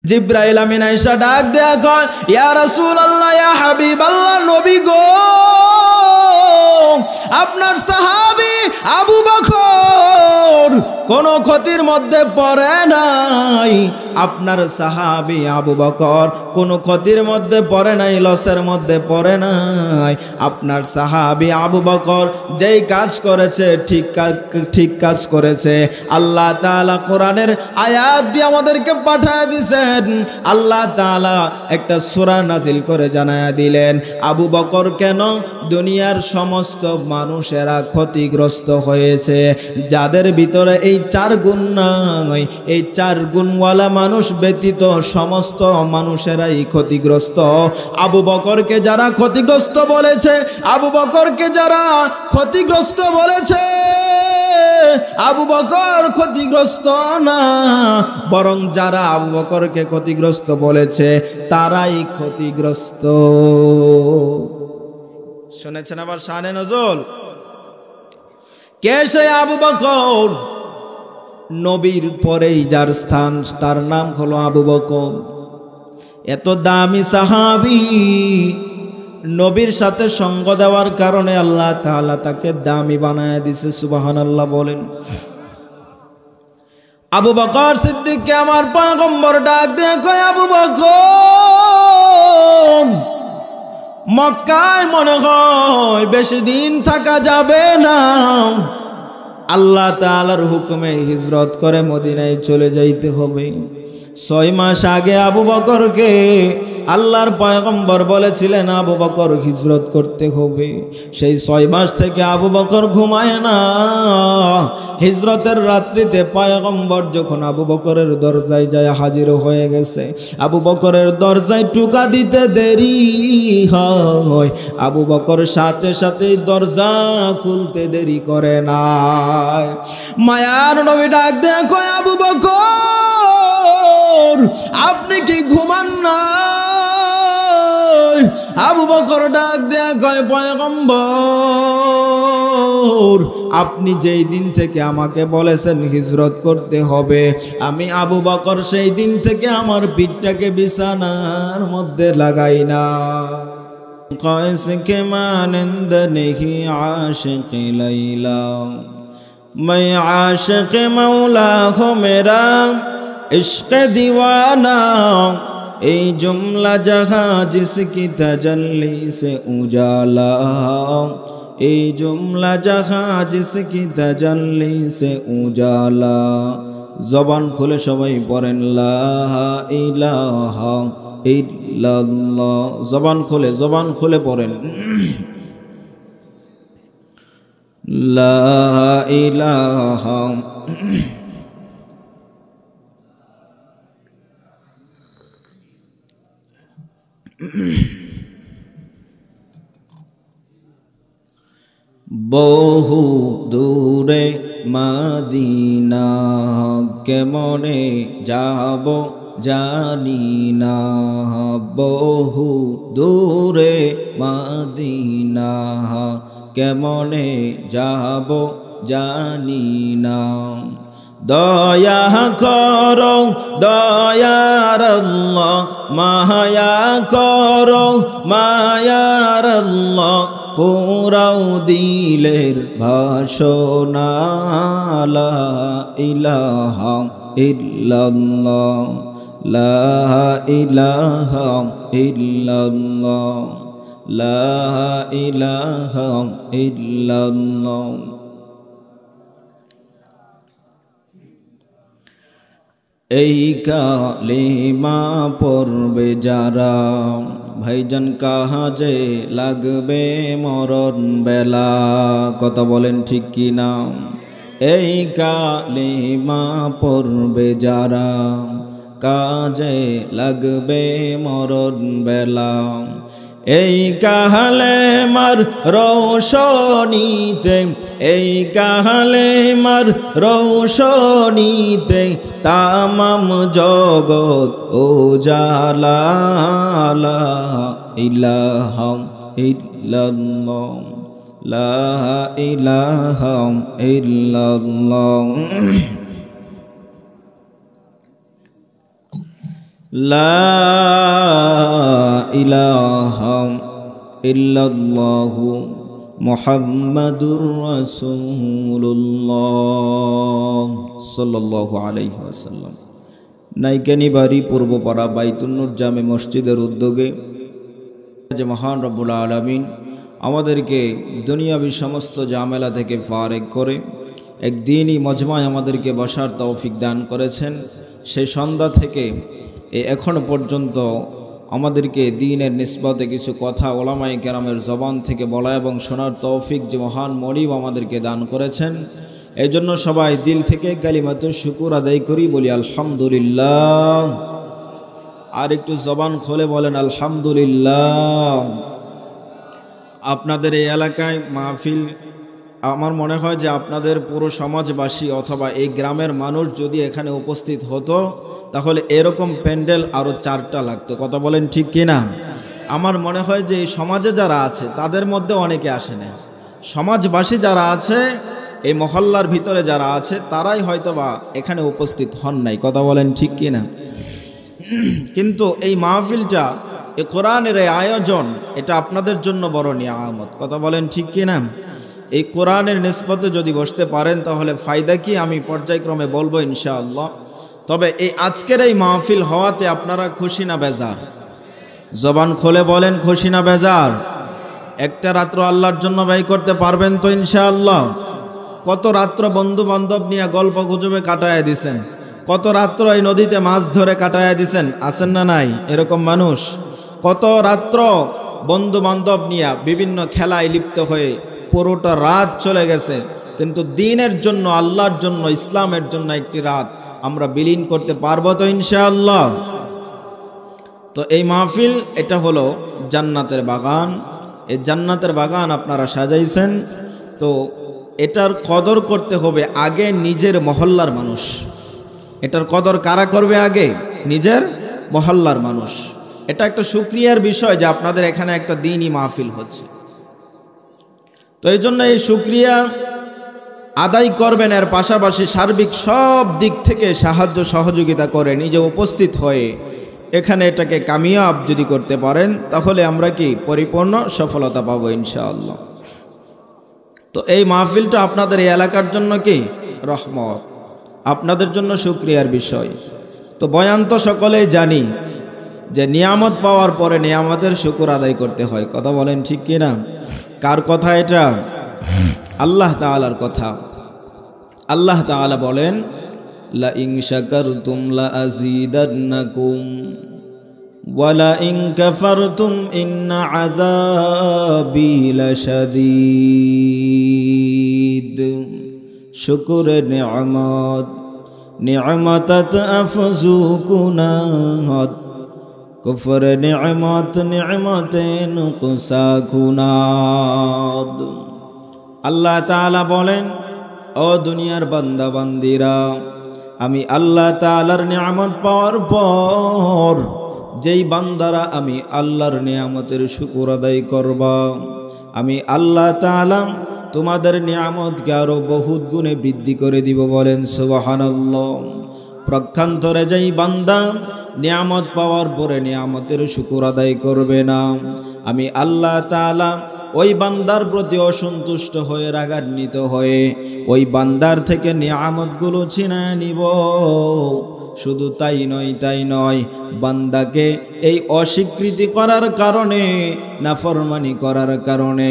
জিব্রাইল আমিন আয়েশা ডাক দেয়া কয়, ইয়া রাসূলুল্লাহ, ইয়া হাবিবাল্লাহ, নবী গো, আপনার সাহাবী আবু বকর কোন ক্ষতির মধ্যে পড়ে নাই। আপনার সাহাবী আবু বকর কোন ক্ষতির মধ্যে পড়ে নাই, লসের মধ্যে পড়ে নাই। আপনার সাহাবী আবু বকর যেই কাজ করেছে ঠিক কাজ করেছে। আল্লাহ তাআলা কোরআনের আয়াত দিয়ে আমাদেরকে পাঠিয়ে দিয়েছেন। আল্লাহ তাআলা একটা সূরা নাজিল করে জানায়া দিলেন আবু বকর কেন দুনিয়ার সমস্ত মানুষেরা ক্ষতিগ্রস্ত হয়েছে। যাদের ভিতরে এই 4 গুণ নাই, এই 4 গুণওয়ালা মানুষ ব্যতীত সমস্ত মানুষেরাই ক্ষতিগ্রস্ত। আবু বকরকে যারা ক্ষতিগ্রস্ত বলেছে, আবু বকরকে যারা ক্ষতিগ্রস্ত বলেছে, আবু বকর ক্ষতিগ্রস্ত না, বরং যারা আবু বকরকে ক্ষতিগ্রস্ত বলেছে তারাই ক্ষতিগ্রস্ত। শুনেছেন আবার শানে নজল? কে সে আবু বকর? নবীর পরেই যার স্থান তার নাম হলো আবু বকর। এত দামি সাহাবী, নবীর সাথে সঙ্গ দেওয়ার কারণে আল্লাহ তাআলা তাকে দামি বানায় দিয়েছে। সুবহানাল্লাহ বলেন। আবু বকর সিদ্দিককে আমার পয়গম্বর ডাক দিয়ে কয়, আবু বকর, মক্কায় মনে হয় বেশি দিন থাকা যাবে না। আল্লাহ তাআলার হুকুমে হিজরত করে মদিনায় চলে যাইতে হবে। 6 মাস আগে আবু বকরকে আল্লাহর পয়গম্বর বলেছিলেন আবু বকর হিজরত করতে হবে। সেই 6 মাস থেকে আবু বকর ঘুমায় না। হিজরতের রাত্রিতে পয়গম্বর যখন আবু বকরের দরজায় যায় হাজির হয়ে গেছে, আবু বকরের দরজায় টোকা দিতে দেরি হয়, আবু বকর সাথে সাথে দরজা খুলতে দেরি করে না। মায়ার নবী ডাক দেয়া কয়, আবু বকর, আপনি কি ঘুমান না? আবু বকর ডাক দেয়া কয়, পয়গম্বর, আপনি যেই দিন থেকে আমাকে বলেছেন হিজরত করতে হবে, আমি আবু বকর সেই দিন থেকে আমার পিঠটাকে বিছানার মধ্যে লাগাই না। কয়স কে মানন্দ নেহি আশিক লাইলা, मैं आशिक मौला हो मेरा इश्क दीवाना, ए जुमला जहां जिसकी तजल्ली से उजाला, ए जुमला जहां जिसकी तजल्ली से उजाला। जबान खुले सबाई पढ़ेन ला इलाहा इल्लाल्लाह। जबान खुले पढ़ेन লা ইলাহা। বহু দূরে মদিনা কেমনে যাব জানি না, বহু দূরে মদিনা কেমনে যাব জানি না। দয়া করো দয়ার আল্লাহ, মায়া করো মায়ার আল্লাহ, পুরাও দিলের ভাষণা লা ইলাহা ইল্লাল্লাহ, লা ইলাহা ইল্লাল্লাহ, লা ইলাহা ইল্লাল্লাহ। এই কালিমা পড়বে যারা, ভাইজান কাজে লাগবে মরণ বেলা। কথা বলেন ঠিক কি না? এই কালিমা পড়বে যারা, কাজে লাগবে মরণ বেলা। এই কালেমার রৌশনীতে, এই কালেমার রৌশনীতে তামাম জগৎ উজালা। লা ইলাহা ইল্লাল্লাহ, লা ইলাহা ইল্লাল্লাহ। লা ইলাহা ইল্লাল্লাহু মুহাম্মাদুর রাসূলুল্লাহ সাল্লাল্লাহু আলাইহি ওয়াসাল্লাম। নাইকানি বাড়ি পূর্বপাড়া বাইতুন্নুর জামে মসজিদের উদ্যোগে যে মহান রব্বুল আলামিন আমাদেরকে দুনিয়াবি সমস্ত ঝামেলা থেকে ফারেক করে একদিনই মজমায় আমাদেরকে বসার তৌফিক দান করেছেন। সেই সন্ধ্যা থেকে এখন পর্যন্ত আমাদেরকে দ্বীনের নিসবতে কিছু কথা ওলামায়ে কেরামের জবান থেকে বলা এবং শোনার তৌফিক যে মহান মনিব আমাদেরকে দান করেছেন, এই জন্য সবাই দিল থেকে কালিমাতু শুকুর আদায় করি, বলি আলহামদুলিল্লাহ। আর একটু জবান খুলে বলেন আলহামদুলিল্লাহ। আপনাদের এই এলাকায় মাহফিল, আমার মনে হয় যে আপনাদের পুরো সমাজবাসী অথবা এই গ্রামের মানুষ যদি এখানে উপস্থিত হতো তাহলে এরকম প্যান্ডেল আরও 4টা লাগতো। কথা বলেন ঠিক কিনা? আমার মনে হয় যে এই সমাজে যারা আছে তাদের মধ্যে অনেকে আসে না, সমাজবাসী যারা আছে এই মহল্লার ভিতরে যারা আছে তারাই হয়তোবা এখানে উপস্থিত হন নাই। কথা বলেন ঠিক কিনা? কিন্তু এই মাহফিলটা, এই কোরআনের এই আয়োজন, এটা আপনাদের জন্য বড় নিয়ামত। কথা বলেন ঠিক কিনা? এই কোরআনের নিসবতে যদি বসতে পারেন তাহলে ফায়দা কি আমি পর্যায়ক্রমে বলবো ইনশাআল্লাহ। তবে এই আজকের এই মাহফিল হওয়াতে আপনারা খুশি না বেজার? জবান খুলে বলেন খুশি না বেজার? একটা রাত্র আল্লাহর জন্য ব্যয় করতে পারবেন তো ইনশাআল্লাহ? কত রাত্র বন্ধু বান্ধব নিয়ে গল্প গুজবে কাটায় দিছেন, কত রাত্র এই নদীতে মাছ ধরে কাটায় দিছেন, আছেন না নাই এরকম মানুষ? কত রাত্র বন্ধু বান্ধব নিয়ে বিভিন্ন খেলায় লিপ্ত হয়ে পুরোটা রাত চলে গেছে, কিন্তু দ্বীনের জন্য, আল্লাহর জন্য, ইসলামের জন্য একটি রাত আমরা বিলীন করতে পারবো তো ইনশাআল্লাহ? তো এই মাহফিল এটা হলো জান্নাতের বাগান। এই জান্নাতের বাগান আপনারা সাজাইছেন, তো এটার কদর করতে হবে আগে নিজের মহল্লার মানুষ। এটার কদর কারা করবে? আগে নিজের মহল্লার মানুষ। এটা একটা শুকরিয়ার বিষয় যে আপনাদের এখানে একটা দ্বীনি মাহফিল হচ্ছে। তো এই জন্য এই শুকরিয়া আদায় করবেন, এর পাশাপাশি সার্বিক সব দিক থেকে সাহায্য সহযোগিতা করে নিজে উপস্থিত হয়ে এখানে এটাকে কামিয়াব যদি করতে পারেন তাহলে আমরা কি পরিপূর্ণ সফলতা পাবো ইনশাআল্লাহ। তো এই মাহফিলটা আপনাদের এই এলাকার জন্য কি রহমত, আপনাদের জন্য শুকরিয়ার বিষয়। তো বয়ান তো সকলেই জানি যে নিয়ামত পাওয়ার পরে নিয়ামতের শুকর আদায় করতে হয়। কথা বলেন ঠিক কিনা? কার কথা এটা? আল্লাহ তাআলার কথা। আল্লাহ তাআলা বলেন লা ইন শাকারতুম লা আযীদান্নাকুম ওয়া লা ইন কাফারতুম ইন্না আযাবী লাশাদীদ। শুকরে নিয়ামত নিয়ামতাত আফযুকুনাত, কুফরে নিয়ামত নিয়ামতে নুকসাকুনাদ। আল্লাহ তাআলা বলেন, ও দুনিয়ার বান্দা বান্দিরা, আমি আল্লাহ তাআলার নিয়ামত পাওয়ার পর যেই বান্দারা আমি আল্লাহর নিয়ামতের শুকর আদায় করবা, আমি আল্লাহ তাআলা তোমাদের নিয়ামতকে আরো বহুত গুণে বৃদ্ধি করে দিব। বলেন সুবহানাল্লাহ। প্রক্ষান্তরে যেই বান্দা নিয়ামত পাওয়ার পরে নিয়ামতের শুকর আদায় করবে না, আমি আল্লাহ তাআলা ওই বান্দার প্রতি অসন্তুষ্ট হয়ে রাগান্বিত হয়ে ওই বান্দার থেকে নিয়ামতগুলো ছিনিয়ে নিব। শুধু তাই নয়, বান্দাকে এই অস্বীকৃতি করার কারণে, নাফরমানি করার কারণে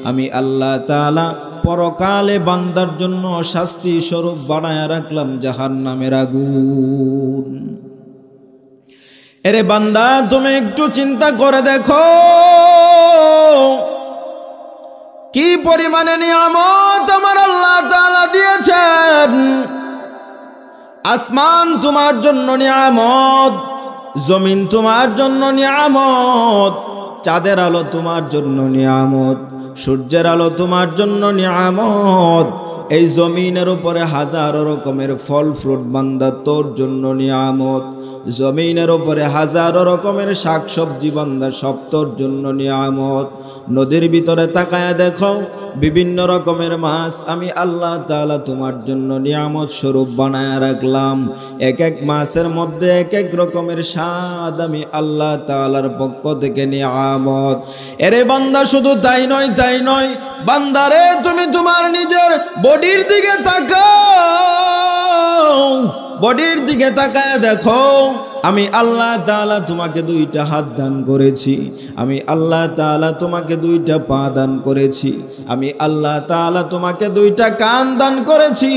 আমি আল্লাহ তাআলা পরকালে বান্দার জন্য শাস্তি স্বরূপ বানায়া রাখলাম জাহান্নামের আগুন। এরে বান্দা, তুমি একটু চিন্তা করে দেখো কি পরিমাণে নিয়ামত আমার আল্লাহ তাআলা দিয়েছেন। আসমান তোমার জন্য নিয়ামত, জমিন তোমার জন্য নিয়ামত, চাঁদের আলো তোমার জন্য নিয়ামত, সূর্যের আলো তোমার জন্য নিয়ামত। এই জমিনের উপরে হাজারো রকমের ফল ফ্রুট বান্দা তোর জন্য নিয়ামত। জমিনের উপরে হাজারো রকমের শাকসবজি বান্দা সব তোর জন্য নিয়ামত। নদীর ভিতরে তাকায়া দেখো বিভিন্ন রকমের মাছ আমি আল্লাহ তাআলা তোমার জন্য নিয়ামত স্বরূপ বানায়া রাখলাম। এক এক মাছের মধ্যে এক এক রকমের স্বাদ আমি আল্লাহ তাআলার পক্ষ থেকে নিয়ামত। এরে বান্দা শুধু তাই নয় বান্দারে তুমি তোমার নিজের বডির দিকে তাকাও, বডির দিকে তাকায় দেখো আমি আল্লাহ তাআলা তোমাকে দুইটা হাত দান করেছি, আমি আল্লাহ তাআলা তোমাকে দুইটা পা দান করেছি, আমি আল্লাহ তাআলা তোমাকে দুইটা কান দান করেছি,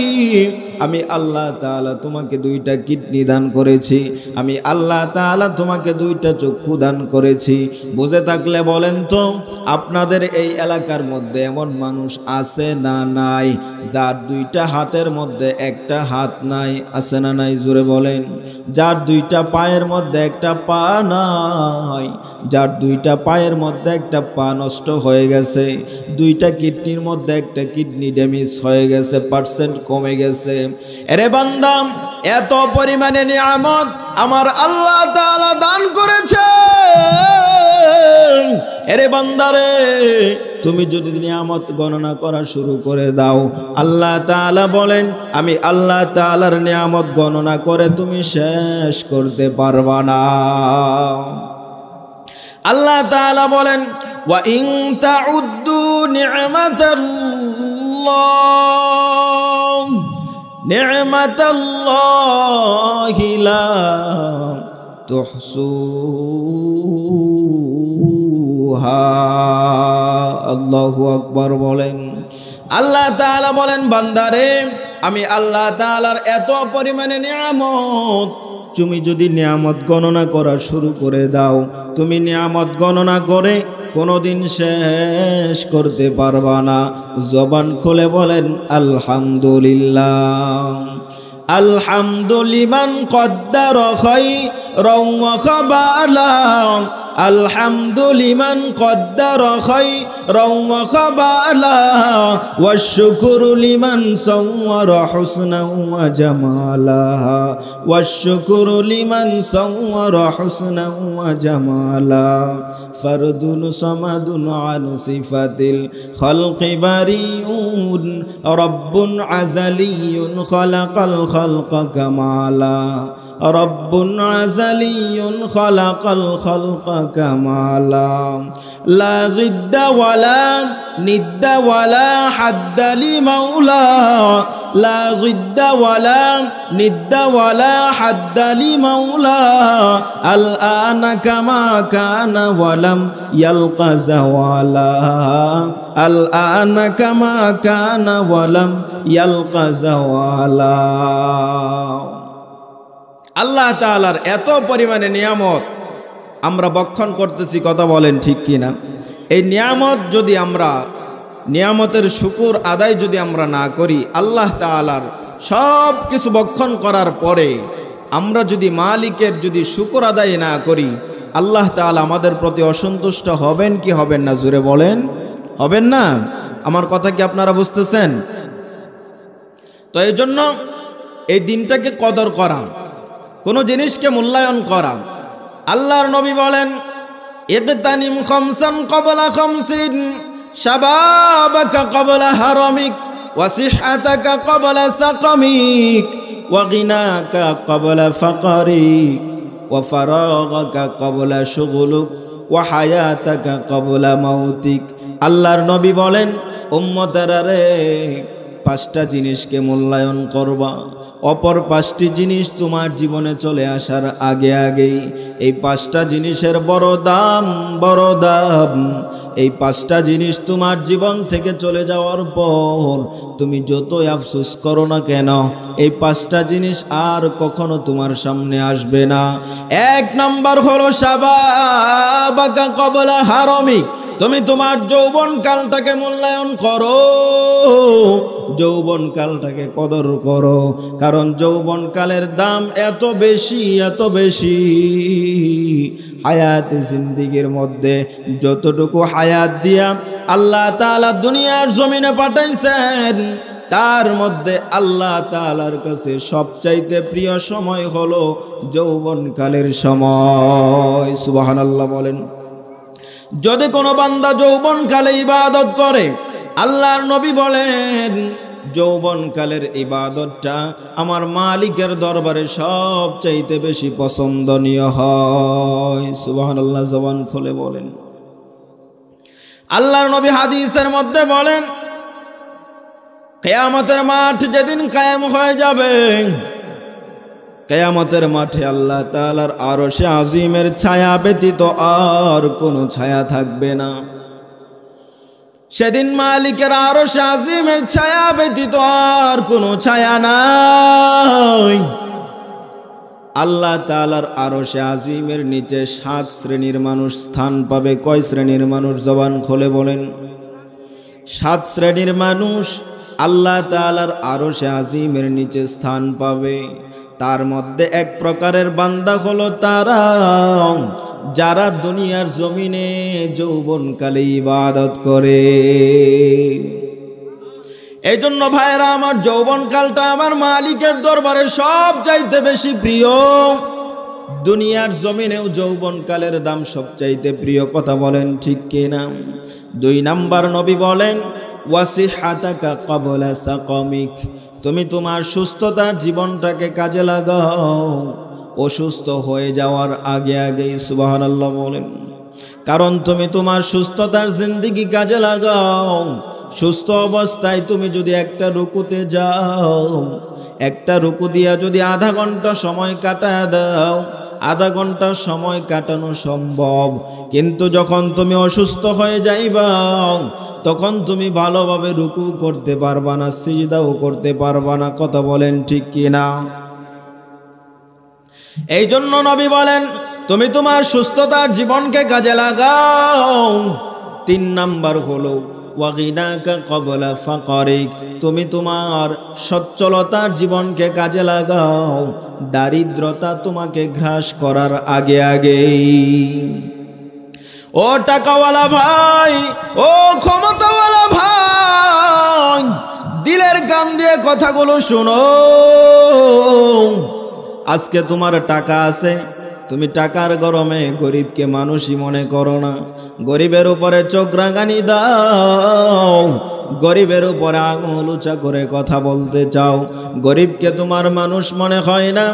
আমি আল্লাহ তাআলা তোমাকে দুইটা কিডনি দান করেছি, আমি আল্লাহ তাআলা তোমাকে দুইটা চক্ষু দান করেছি। বুঝে থাকলে বলেন তো আপনাদের এই এলাকার মধ্যে এমন মানুষ আছে না নাই যার দুইটা হাতের মধ্যে একটা হাত নাই? আছে না নাই? জোরে বলেন। যার দুইটা পায়ের মধ্যে একটা পা নাই, যার দুইটা পায়ের মধ্যে একটা পা নষ্ট হয়ে গেছে, দুইটা কিডনির মধ্যে একটা কিডনি ড্যামেজ হয়ে গেছে, পার্সেন্ট কমে গেছে। এরে বান্দা এত পরিমাণে নিয়ামত আমার আল্লাহ তাআলা দান করেছে। এরে বান্দারে তুমি যদি নিয়ামত গণনা করা শুরু করে দাও, আল্লাহ তাআলা বলেন আমি আল্লাহ তাআলার নিয়ামত গণনা করে তুমি শেষ করতে পারবা না। আল্লাহ তাআলা বলেন ওয়া ইন তাউদ্দু নি'মাতাল্লাহি লা তুহসুহা। আল্লাহু আকবার বলেন। আল্লাহ তাআলা বলেন বান্দারে আমি আল্লাহ তাআলার এত পরিমাণে নিয়ামত, তুমি যদি নিয়ামত গণনা করা শুরু করে দাও, তুমি নিয়ামত গণনা করে কোনোদিন শেষ করতে পারবা না। জবান খুলে বলেন আলহামদুলিল্লাহ। আলহামদুলিমান কদ্দারা খায়রাও ওয়া খাবালা, আলহামদুলিমান কদ্দারা খায়রাও ওয়া খাবালা, ওয়াশ শুকরু লিমান সাওয়ারা হুসনাও ওয়া জামালা, ওয়াশ শুকরু লিমান সাওয়ারা হুসনাও ওয়া জামালা। ফরদুন সমাদুন আন সিফাতিল খালকি বারিউন, রব্বুন আযালিয়ুন খালাকাল খালকা কামালা, রব্বুন আযালিয়ুন খালাকাল খালকা কামালা। লা জিদ্দা ওয়ালা নিদ্দা ওয়ালা হাদ্দা লিমাওলা, লা জিদ্দা ওয়ালা নিদ্দা ওয়ালা হাদ্দা লিমাওলা। আল আনা কামা কানা ওয়ালাম ইয়ালকা জাওয়ালা, আল আনা কামা কানা ওয়ালাম ইয়ালকা জাওয়ালা। আল্লাহ তাআলার এত পরিমাণে নিয়ামত আমরা বক্ষণ করতেছি, কথা বলেন ঠিক কিনা? এই নিয়ামত যদি আমরা নিয়ামতের শুকর আদায় যদি আমরা না করি, আল্লাহ তাআলার সব কিছু বক্ষণ করার পরে আমরা যদি মালিকের যদি শুকর আদায় না করি, আল্লাহ তাআলা আমাদের প্রতি অসন্তুষ্ট হবেন কি হবেন না? জোরে বলেন, হবেন না? আমার কথা কি আপনারা বুঝতেছেন? তো এই জন্য এই দিনটাকে কদর করা, কোনো জিনিসকে মূল্যায়ন করা। আল্লাহর নবী বলেন ইগতানিম খামসান ক্বাবলা খামসিন, শাবাবাকা ক্বাবলা হারামিক, ওয়া সিহহাতাকা ক্বাবলা সাকামিক, ওয়া গিনাকা ক্বাবলা ফাকরিক, ওয়া ফারাগাকা ক্বাবলা শুগলুক, ওয়া হায়াতাকা ক্বাবলা মাউতিক। আল্লাহর নবী বলেন উম্মতেরা রে, পাঁচটা জিনিসকে মূল্যায়ন করবা, অপর পাঁচটি জিনিস তোমার জীবনে চলে আসার আগে আগেই এই পাঁচটা জিনিসের বড় দাম, বড় দাম। এই পাঁচটা জিনিস তোমার জীবন থেকে চলে যাওয়ার পর তুমি যতই আফসোস করো না কেন, এই পাঁচটা জিনিস আর কখনো তোমার সামনে আসবে না। এক নাম্বার হলো শাবাবাকা ক্বাবলা হারামিক। তুমি তোমার যৌবন কালটাকে মূল্যায়ন করো, যৌবন কালটাকে কদর করো, কারণ যৌবন কালের দাম এত বেশি, এত বেশি। হায়াতে জিন্দেগির মধ্যে যতটুকু হায়াত দিয়া আল্লাহ তাআলা দুনিয়ার জমিনে পাঠাইছেন, তার মধ্যে আল্লাহ তাআলার কাছে সবচাইতে প্রিয় সময় হলো যৌবন কালের সময়। সুবহানাল্লাহ বলেন। যদি কোনো বান্দা যৌবনকালে ইবাদত করে, আল্লাহর নবী বলেন যৌবনকালের ইবাদতটা আমার মালিকের দরবারে সবচাইতে বেশি পছন্দনীয় হয়। সুবহানাল্লাহ, জবান খুলে বলেন। আল্লাহর নবী হাদিসের মধ্যে বলেন, কিয়ামতের মাঠ যেদিন কায়েম হয়ে যাবে, কিয়ামতের মাঠে আল্লাহ তাআলার আরশে আজিমের ছায়া ব্যতীত আর কোনো ছায়া থাকবে না। সেদিন মালিকের আরশে আজিমের ছায়া ব্যতীত আর কোনো ছায়া নাই। আল্লাহ তাআলার আরশে আজিমের নিচে 7 শ্রেণীর মানুষ স্থান পাবে। কয় শ্রেণীর মানুষ? জবান খুলে বলেন। 7 শ্রেণীর মানুষ আল্লাহ তাআলার আরশে আজিমের নিচে স্থান পাবে। তার মধ্যে এক প্রকারের বান্দা হলো তারা যারা দুনিয়ার জমিনে যৌবনকালে ইবাদত করে। এই জন্য ভাইরা আমার, যৌবনকালটা আমার মালিকের দরবারে সব চাইতে বেশি প্রিয়। দুনিয়ার জমিনেও যৌবনকালের দাম সবচাইতে প্রিয়। কথা বলেন ঠিক কিনা? 2 নাম্বার নবী বলেন, ওয়াসিহাতাকা ক্বাবলা সাকামিক, তুমি তোমার সুস্থতার জীবনটাকে কাজে লাগাও অসুস্থ হয়ে যাওয়ার আগে আগেই। সুবহানাল্লাহ বলেন। কারণ তুমি তোমার সুস্থতার জিন্দেগি কাজে লাগাও। সুস্থ অবস্থায় তুমি যদি একটা রুকুতে যাও, একটা রুকু দিয়া যদি আধা ঘন্টা সময় কাটায় দাও, আধা ঘন্টা সময় কাটানো সম্ভব। কিন্তু যখন তুমি অসুস্থ হয়ে যাইবা, তখন তুমি ভালোভাবে রুকু করতে পারবা না, সিজদাও করতে পারবা না। কথা বলেন ঠিক কিনা? এই জন্য নবী বলেন, তুমি তোমার সুস্থতার জীবনকে কাজে লাগাও। 3 নাম্বার হলো ওয়াগিনাকা ক্বাবলা ফাকরিক, তুমি তোমার সচ্ছলতার জীবনকে কাজে লাগাও দারিদ্রতা তোমাকে গ্রাস করার আগে আগেই। ও টাকাওয়ালা ভাই, ও ক্ষমতাওয়ালা ভাই, দিলের কান দিয়ে কথাগুলো শোনো। আজকে তোমার টাকা আছে, তুমি টাকার গরমে গরিবকে মানুষই মনে করো না। গরিবের উপরে চোখ রাঙানি দাও, গরিবের উপরে আঙুল উঁচা করে কথা বলতে চাও, গরিবকে তোমার মানুষ মনে হয় না।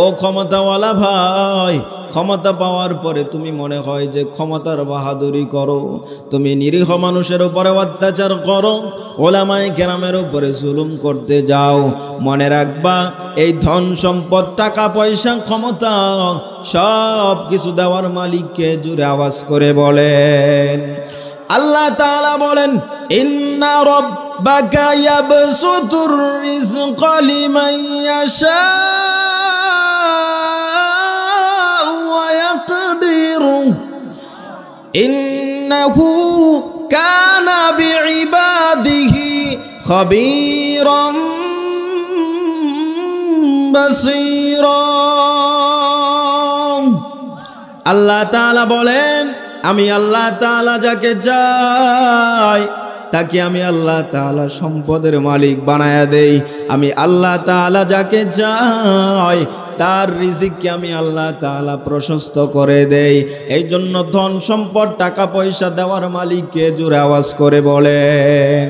ও ক্ষমতাওয়ালা ভাই, ক্ষমতা পাওয়ার পরে তুমি মনে হয় যে ক্ষমতার বাহাদুরি করো, তুমি নিরীহ মানুষের উপরে অত্যাচার করো, ওলামায়ে কেরামের উপরে জুলুম করতে যাও। মনে রাখবা, এই ধন সম্পদ, টাকা পয়সা, ক্ষমতা সব কিছু দেওয়ার মালিককে। জুড়ে আওয়াজ করে বলেন। আল্লাহ তাআলা বলেন, ইন্না রাব্বাকা ইয়াবসুতুর রিজকা লিমান ইয়াশা ইন্নাহু কানা বিইবাদিহি খাবীরাম বাসীরা। আল্লাহ তাআলা বলেন, আমি আল্লাহ তাআলা যাকে চাই তাকে আমি আল্লাহ তাআলা সম্পদের মালিক বানায়া দেই। আমি আল্লাহ তাআলা যাকে চাই তার রিজিককে আমি আল্লাহ তাআলা প্রশস্ত করে দেই। এই জন্য ধন সম্পদ, টাকা পয়সা দেওয়ার মালিককে জোরে আওয়াজ করে বলেন।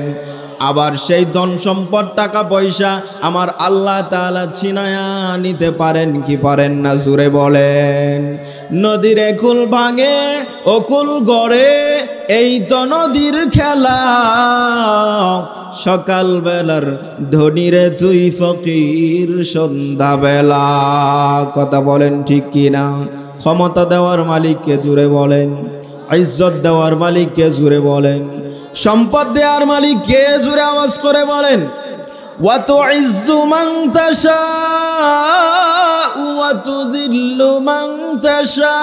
আবার সেই ধন সম্পদ, টাকা পয়সা আমার আল্লাহ তাআলা ছিনায়া নিতে পারেন কি পারেন না? জোরে বলেন। নদীর কুল ভাঙে ও কুল গড়ে, এই তো নদীর খেলা। সকাল বেলার ধনীরে তুই ফকির সন্ধ্যা বেলা। কথা বলেন ঠিক কিনা? ক্ষমতা দেওয়ার মালিককে জুড়ে বলেন, ইজ্জত দেওয়ার মালিককে জুড়ে বলেন, সম্পদ দেওয়ার মালিককে জুড়ে আওয়াজ করে বলেন। ওয়া তুইজ্জু মান তাশা ওয়া তুযিল্লু মান তাশা।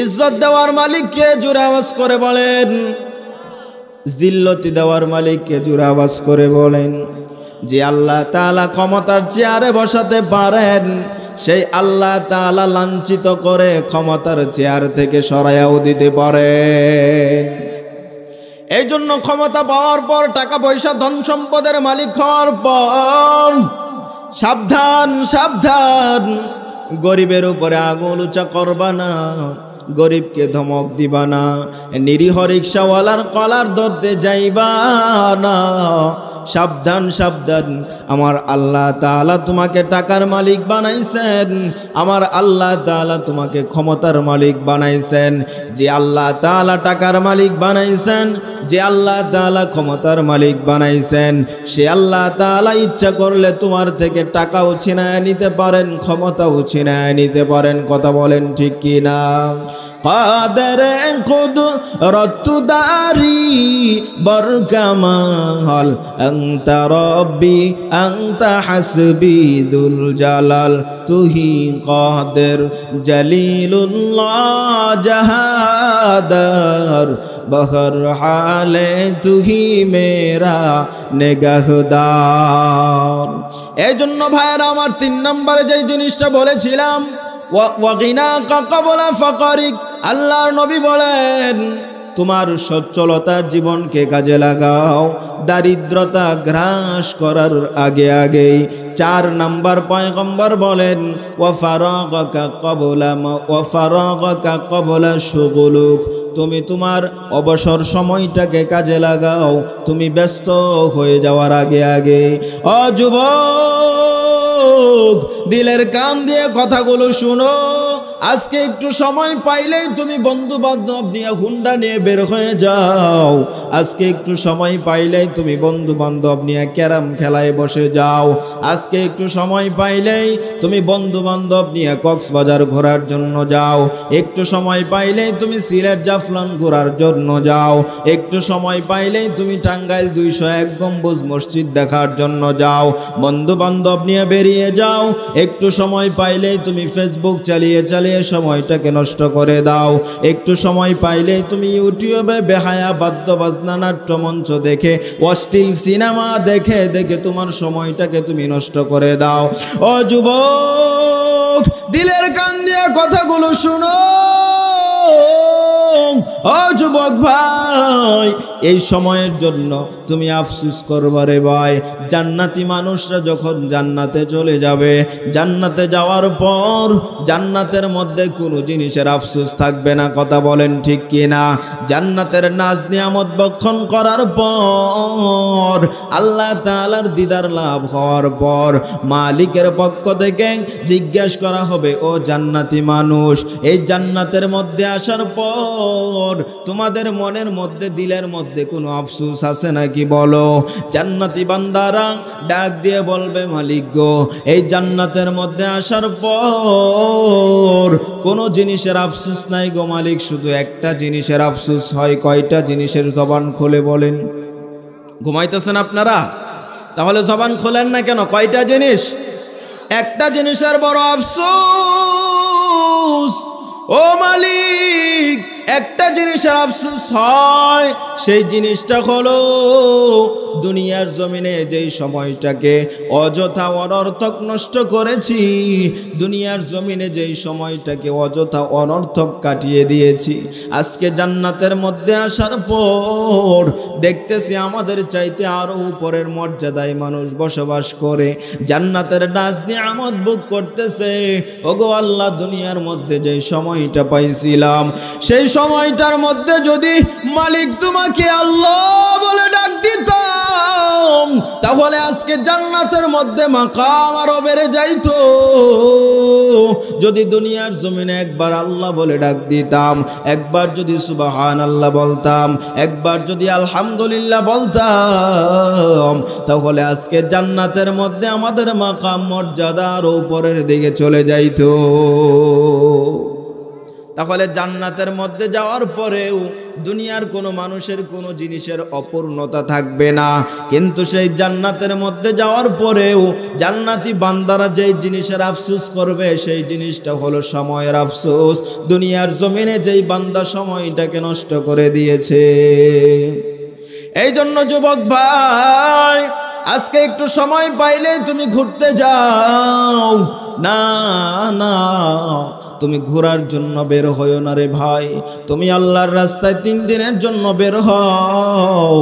ইজ্জত দেওয়ার মালিককে জোরে আওয়াজ করে বলেন, জিল্লতি দেওয়ার মালিককে জোরে আওয়াজ করে বলেন। যে আল্লাহ তাআলা ক্ষমতার চেয়ারে বসাতে পারেন, সেই আল্লাহ তাআলা লাঞ্ছিত করে ক্ষমতার চেয়ার থেকে সরাইয়াও দিতে পারেন। এই জন্য ক্ষমতা পাওয়ার পর, টাকা পয়সা ধন সম্পদের মালিক হওয়ার পর সাবধান সাবধান, গরিবের উপরে আঙুল উঁচা করবা না, গরিবকে ধমক দিবা না, নিরীহ রিকশাওয়ালার কলার ধরতে যাইবা না। সাবধান সাবধান, আমার আল্লাহ তাআলা তোমাকে টাকার মালিক বানাইছেন, আমার আল্লাহ তাআলা তোমাকে ক্ষমতার মালিক বানাইছেন। যে আল্লাহ তাআলা টাকার মালিক বানাইছেন, যে আল্লাহ তাআলা ক্ষমতার মালিক বানাইছেন, সে আল্লাহ তাআলা ইচ্ছা করলে তোমার থেকে টাকাও ছিনায় নিতে পারেন, ক্ষমতাও ছিনায় নিতে পারেন। কথা বলেন ঠিক কি না? قادر قدرت داري بركمال أنت ربي أنت حسبي ذو الجلال তুহি قادر جليل الله جهادر بہر حال তুহি মেরা নিগাহদার। এই জন্য ভাইরা আমার 3 নম্বরে যে জিনিসটা বলেছিলাম, ওয়াগিনাকা ক্বাবলা ফাকারিক, আল্লাহর নবী বলেন তোমার সচ্ছলতার জীবনকে কাজে লাগাও দারিদ্রতা গ্রাস করার আগে আগেই। 4 নম্বর পয়গম্বর বলেন ওয়াফারাগাকা ক্বাবলা শুগুলুক, তুমি তোমার অবসর সময়টাকে কাজে লাগাও তুমি ব্যস্ত হয়ে যাওয়ার আগে আগে। ও যুবক, দিলের কান দিয়ে কথাগুলো শুনো। আজকে একটু সময় পাইলেই তুমি বন্ধু বান্ধব নিয়ে হুন্ডা নিয়ে বের হয়ে যাও। আজকে একটু সময় পাইলেই তুমি বন্ধু বান্ধব নিয়ে ক্যারাম খেলায় বসে যাও। আজকে একটু সময় পাইলেই তুমি বন্ধু বান্ধব নিয়ে কক্সবাজার ঘোরার জন্য যাও। একটু সময় পাইলেই তুমি সিলেট জাফলং ঘোরার জন্য যাও। একটু সময় পাইলেই তুমি টাঙ্গাইল 201 গম্বুজ মসজিদ দেখার জন্য যাও। বন্ধু বান্ধব নিয়ে বেরিয়ে যাও। একটু সময় পাইলেই তুমি ফেসবুক চালিয়ে চালিয়ে সময়টাকে নষ্ট করে দাও। একটু সময় পাইলেই তুমি ইউটিউবে বেহায়া বাদ্য বাজনা নাট্যমঞ্চ দেখে অশ্লীল সিনেমা দেখে দেখে তোমার সময়টাকে তুমি নষ্ট করে দাও। ও যুবক, দিলের কান দিয়ে কথাগুলো শুনো। ও যুবক ভাই, এই সময়ের জন্য তুমি আফসোস করবা রে ভাই। জান্নাতি মানুষরা যখন জান্নাতে চলে যাবে, জান্নাতে যাওয়ার পর জান্নাতের মধ্যে কোনো জিনিসের আফসোস থাকবে না। কথা বলেন ঠিক কি না? জান্নাতের নাজ নিয়ামত ভক্ষণ করার পর, আল্লাহ তাআলার দিদার লাভ হওয়ার পর মালিকের পক্ষ থেকে জিজ্ঞাসা করা হবে, ও জান্নাতি মানুষ, এই জান্নাতের মধ্যে আসার পর তোমাদের মনের মধ্যে দিলের মধ্যে কোনো আফসোস আছে নাকি বলো? জান্নাতি বান্দারা ডাক দিয়ে বলবে, মালিক গো, এই জান্নাতের মধ্যে আসার পর কোনো জিনিসের আফসোস নাই গো মালিক, শুধু একটা জিনিসের আফসোস হয়। কয়টা জিনিসের? জবান খুলে বলেন। ঘুমাইতেছেন আপনারা? তাহলে জবান খোলেন না কেন? কয়টা জিনিস? একটা জিনিসের বড় আফসোস ও মালিক, একটা জিনিসের আফসোস হয়। সেই জিনিসটা হলো দুনিয়ার জমিনে যেই সময়টাকে অযথা অনর্থক নষ্ট করেছি, দুনিয়ার জমিনে যেই সময়টাকে অযথা অনর্থক কাটিয়ে দিয়েছি, আজকে জান্নাতের মধ্যে আসার পর দেখতেছি আমাদের চাইতে আরো উপরের মর্যাদায় মানুষ বসবাস করে, জান্নাতের নাজ নিয়ামত ভোগ করতেছে। ওগো আল্লাহ, দুনিয়ার মধ্যে যেই সময়টা পাইছিলাম, সেই সময়টার মধ্যে যদি মালিক তোমাকে আল্লাহ বলে ডাক দিতাম, তাহলে আজকে জান্নাতের মধ্যে মাকাম আরো বেড়ে যাইতো। যদি দুনিয়ার জমিনে একবার আল্লাহ বলে ডাক দিতাম, একবার যদি সুবহানাল্লাহ বলতাম, একবার যদি আলহামদুলিল্লাহ বলতাম, তাহলে আজকে জান্নাতের মধ্যে আমাদের মাকাম মর্যাদা আরো উপরের দিকে চলে যাইতো। তাহলে জান্নাতের মধ্যে যাওয়ার পরেও দুনিয়ার কোনো মানুষের কোনো জিনিসের অপূর্ণতা থাকবে না, কিন্তু সেই জান্নাতের মধ্যে যাওয়ার পরেও জান্নাতি বান্দারা যেই জিনিসের আফসোস করবে, সেই জিনিসটা হলো সময়ের আফসোস। দুনিয়ার জমিনে যেই বান্দা সময়টাকে নষ্ট করে দিয়েছে। এই জন্য যুবক ভাই, আজকে একটু সময় পাইলে তুমি ঘুরতে যাও। না না, তুমি ঘোরার জন্য বের হইও না রে ভাই। তুমি আল্লাহর রাস্তায় 3 দিনের জন্য বের হও,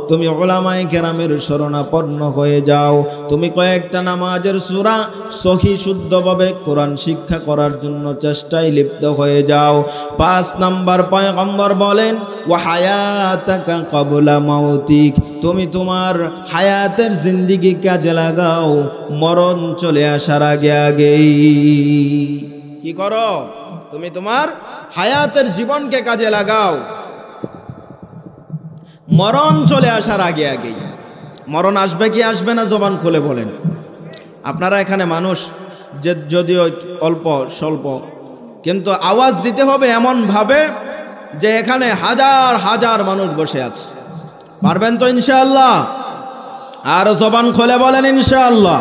তুমি উলামায়ে কেরামের শরণাপন্ন হয়ে যাও, তুমি কয়েকটা নামাজের সূরা সহি শুদ্ধভাবে কোরআন শিক্ষা করার জন্য চেষ্টায় লিপ্ত হয়ে যাও। 5 নাম্বার পয়গম্বর বলেন ওয়া হায়াতাকা ক্বাবলা মাউতিক, তুমি তোমার হায়াতের জিন্দেগি কাজে লাগাও মরণ চলে আসার আগে আগেই। কি করো? তুমি তোমার হায়াতের জীবনকে কাজে লাগাও মরণ চলে আসার আগে আগেই। মরণ আসবে কি আসবে না জবান খুলে বলেন। আপনারা এখানে মানুষ যে যদিও অল্প স্বল্প, কিন্তু আওয়াজ দিতে হবে এমন ভাবে যে এখানে হাজার হাজার মানুষ বসে আছে। পারবেন তো ইনশাআল্লাহ? আর জবান খুলে বলেন ইনশাআল্লাহ।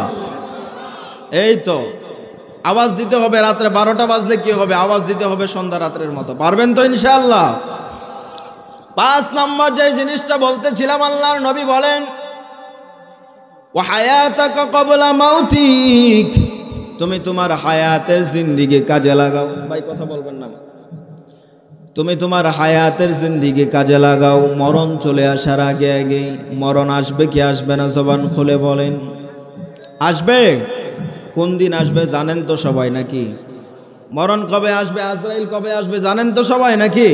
এই তো আওয়াজ দিতে হবে। রাত্রে 12টা বাজলে কি হবে? আওয়াজ দিতে হবে সন্ধ্যা রাত্রের মতো। পারবেন তো ইনশাআল্লাহ? 5 নম্বর যে জিনিসটা বলতেছিলাম, আল্লাহর নবী বলেন ওয়া হায়াতাকা ক্বাবলা মাউতিক, তুমি তোমার হায়াতের জিন্দেগি কাজে লাগাও। ভাই কথা বলবেন না। তুমি তোমার হায়াতের জিন্দেগি কাজে লাগাও মরণ চলে আসার আগে আগে। মরণ আসবে কি আসবে না জবান খুলে বলেন। আসবে। কোন দিন আসবে জানেন তো সবাই নাকি? মরণ কবে আসবে, আজরাইল কবে আসবে জানেন তো সবাই নাকি?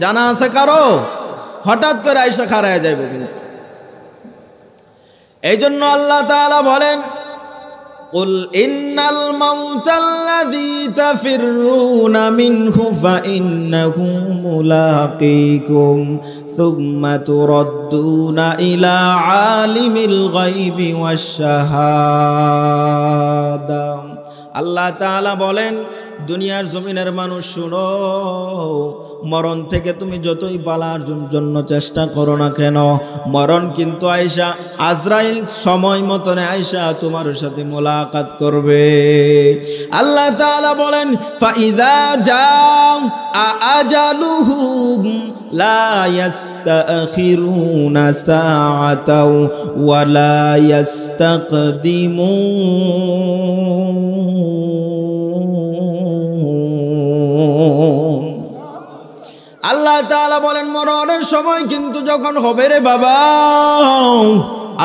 জানা আছে কারো? হঠাৎ করে আইসা খাড়ায় যাইবে কিন্তু। এই জন্য আল্লাহ তাআলা বলেন কুল ইন্নাল মাউতাল্লাযী তাফিররুনা মিনহু ফাইন্নাহু মুলাকীকুম সুম্মা তুরাদ্দুনা ইলা আলিমিল গায়বি ওয়াশ শাহাদা। আল্লাহ তাআলা বলেন দুনিয়ার জমিনের মানুষ শুনো, মরণ থেকে তুমি যতই পালার জন্য চেষ্টা করো না কেন, মরণ কিন্তু আয়েশা আজরাইল সময় মতন আয়েশা তোমার সাথে মোলাকাত করবে। আল্লাহ তাআলা বলেন ফাইদা জাআ আজালুহুম লা ইস্তাখিরুনা সাআতাও ওয়া লা ইস্তাকদিমুন। আল্লাহ তাআলা বলেন মরণের সময় কিন্তু যখন হবে রে বাবা,